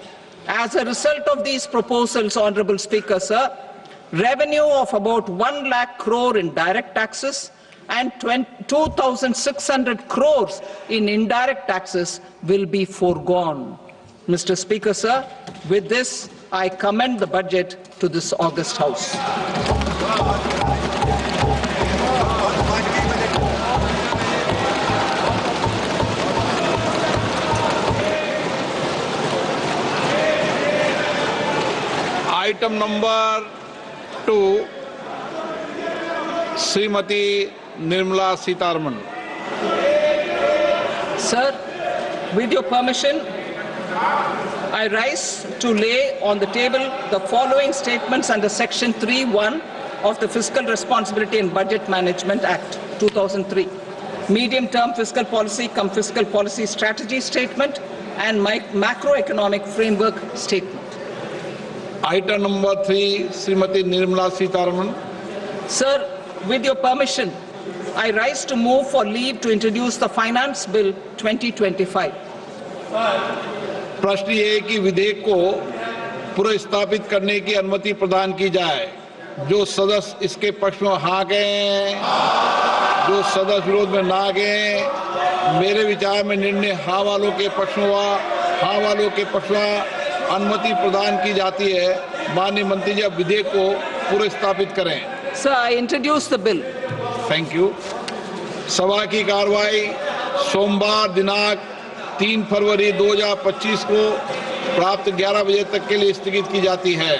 As a result of these proposals, Honorable Speaker, sir, revenue of about 1 lakh crore in direct taxes and 2,600 crores in indirect taxes will be foregone. Mr. Speaker, sir, with this, I commend the budget to this august House. Item number 2, Srimati Nirmala Sitharaman. Sir, with your permission, I rise to lay on the table the following statements under Section 3(1) of the Fiscal Responsibility and Budget Management Act 2003. Medium-term fiscal policy cum fiscal policy strategy statement and macroeconomic framework statement. Item number 3, Srimati Nirmala Sitharaman. Sir, with your permission, I rise to move for leave to introduce the Finance Bill 2025. प्रश्न ये है कि विधेयक को पुनर्स्थापित करने की अनुमति प्रदान की जाए। जो सदस्य इसके पक्ष में हाँ गए, जो सदस्य विरोध में ना गए, मेरे विचार में निर्णय हाँ वालों के पक्ष में हुआ, हाँ वालों के पक्ष में अनुमति प्रदान की जाती है। माननीय मंत्री जी, अब विधेयक को पुनर्स्थापित करें। Sir, I introduce the bill. Thank you. सभा की कार्रवाई सोमवार दिनांक 3 फरवरी 2025 को प्राप्त 11 बजे तक के लिए स्थगित की जाती है।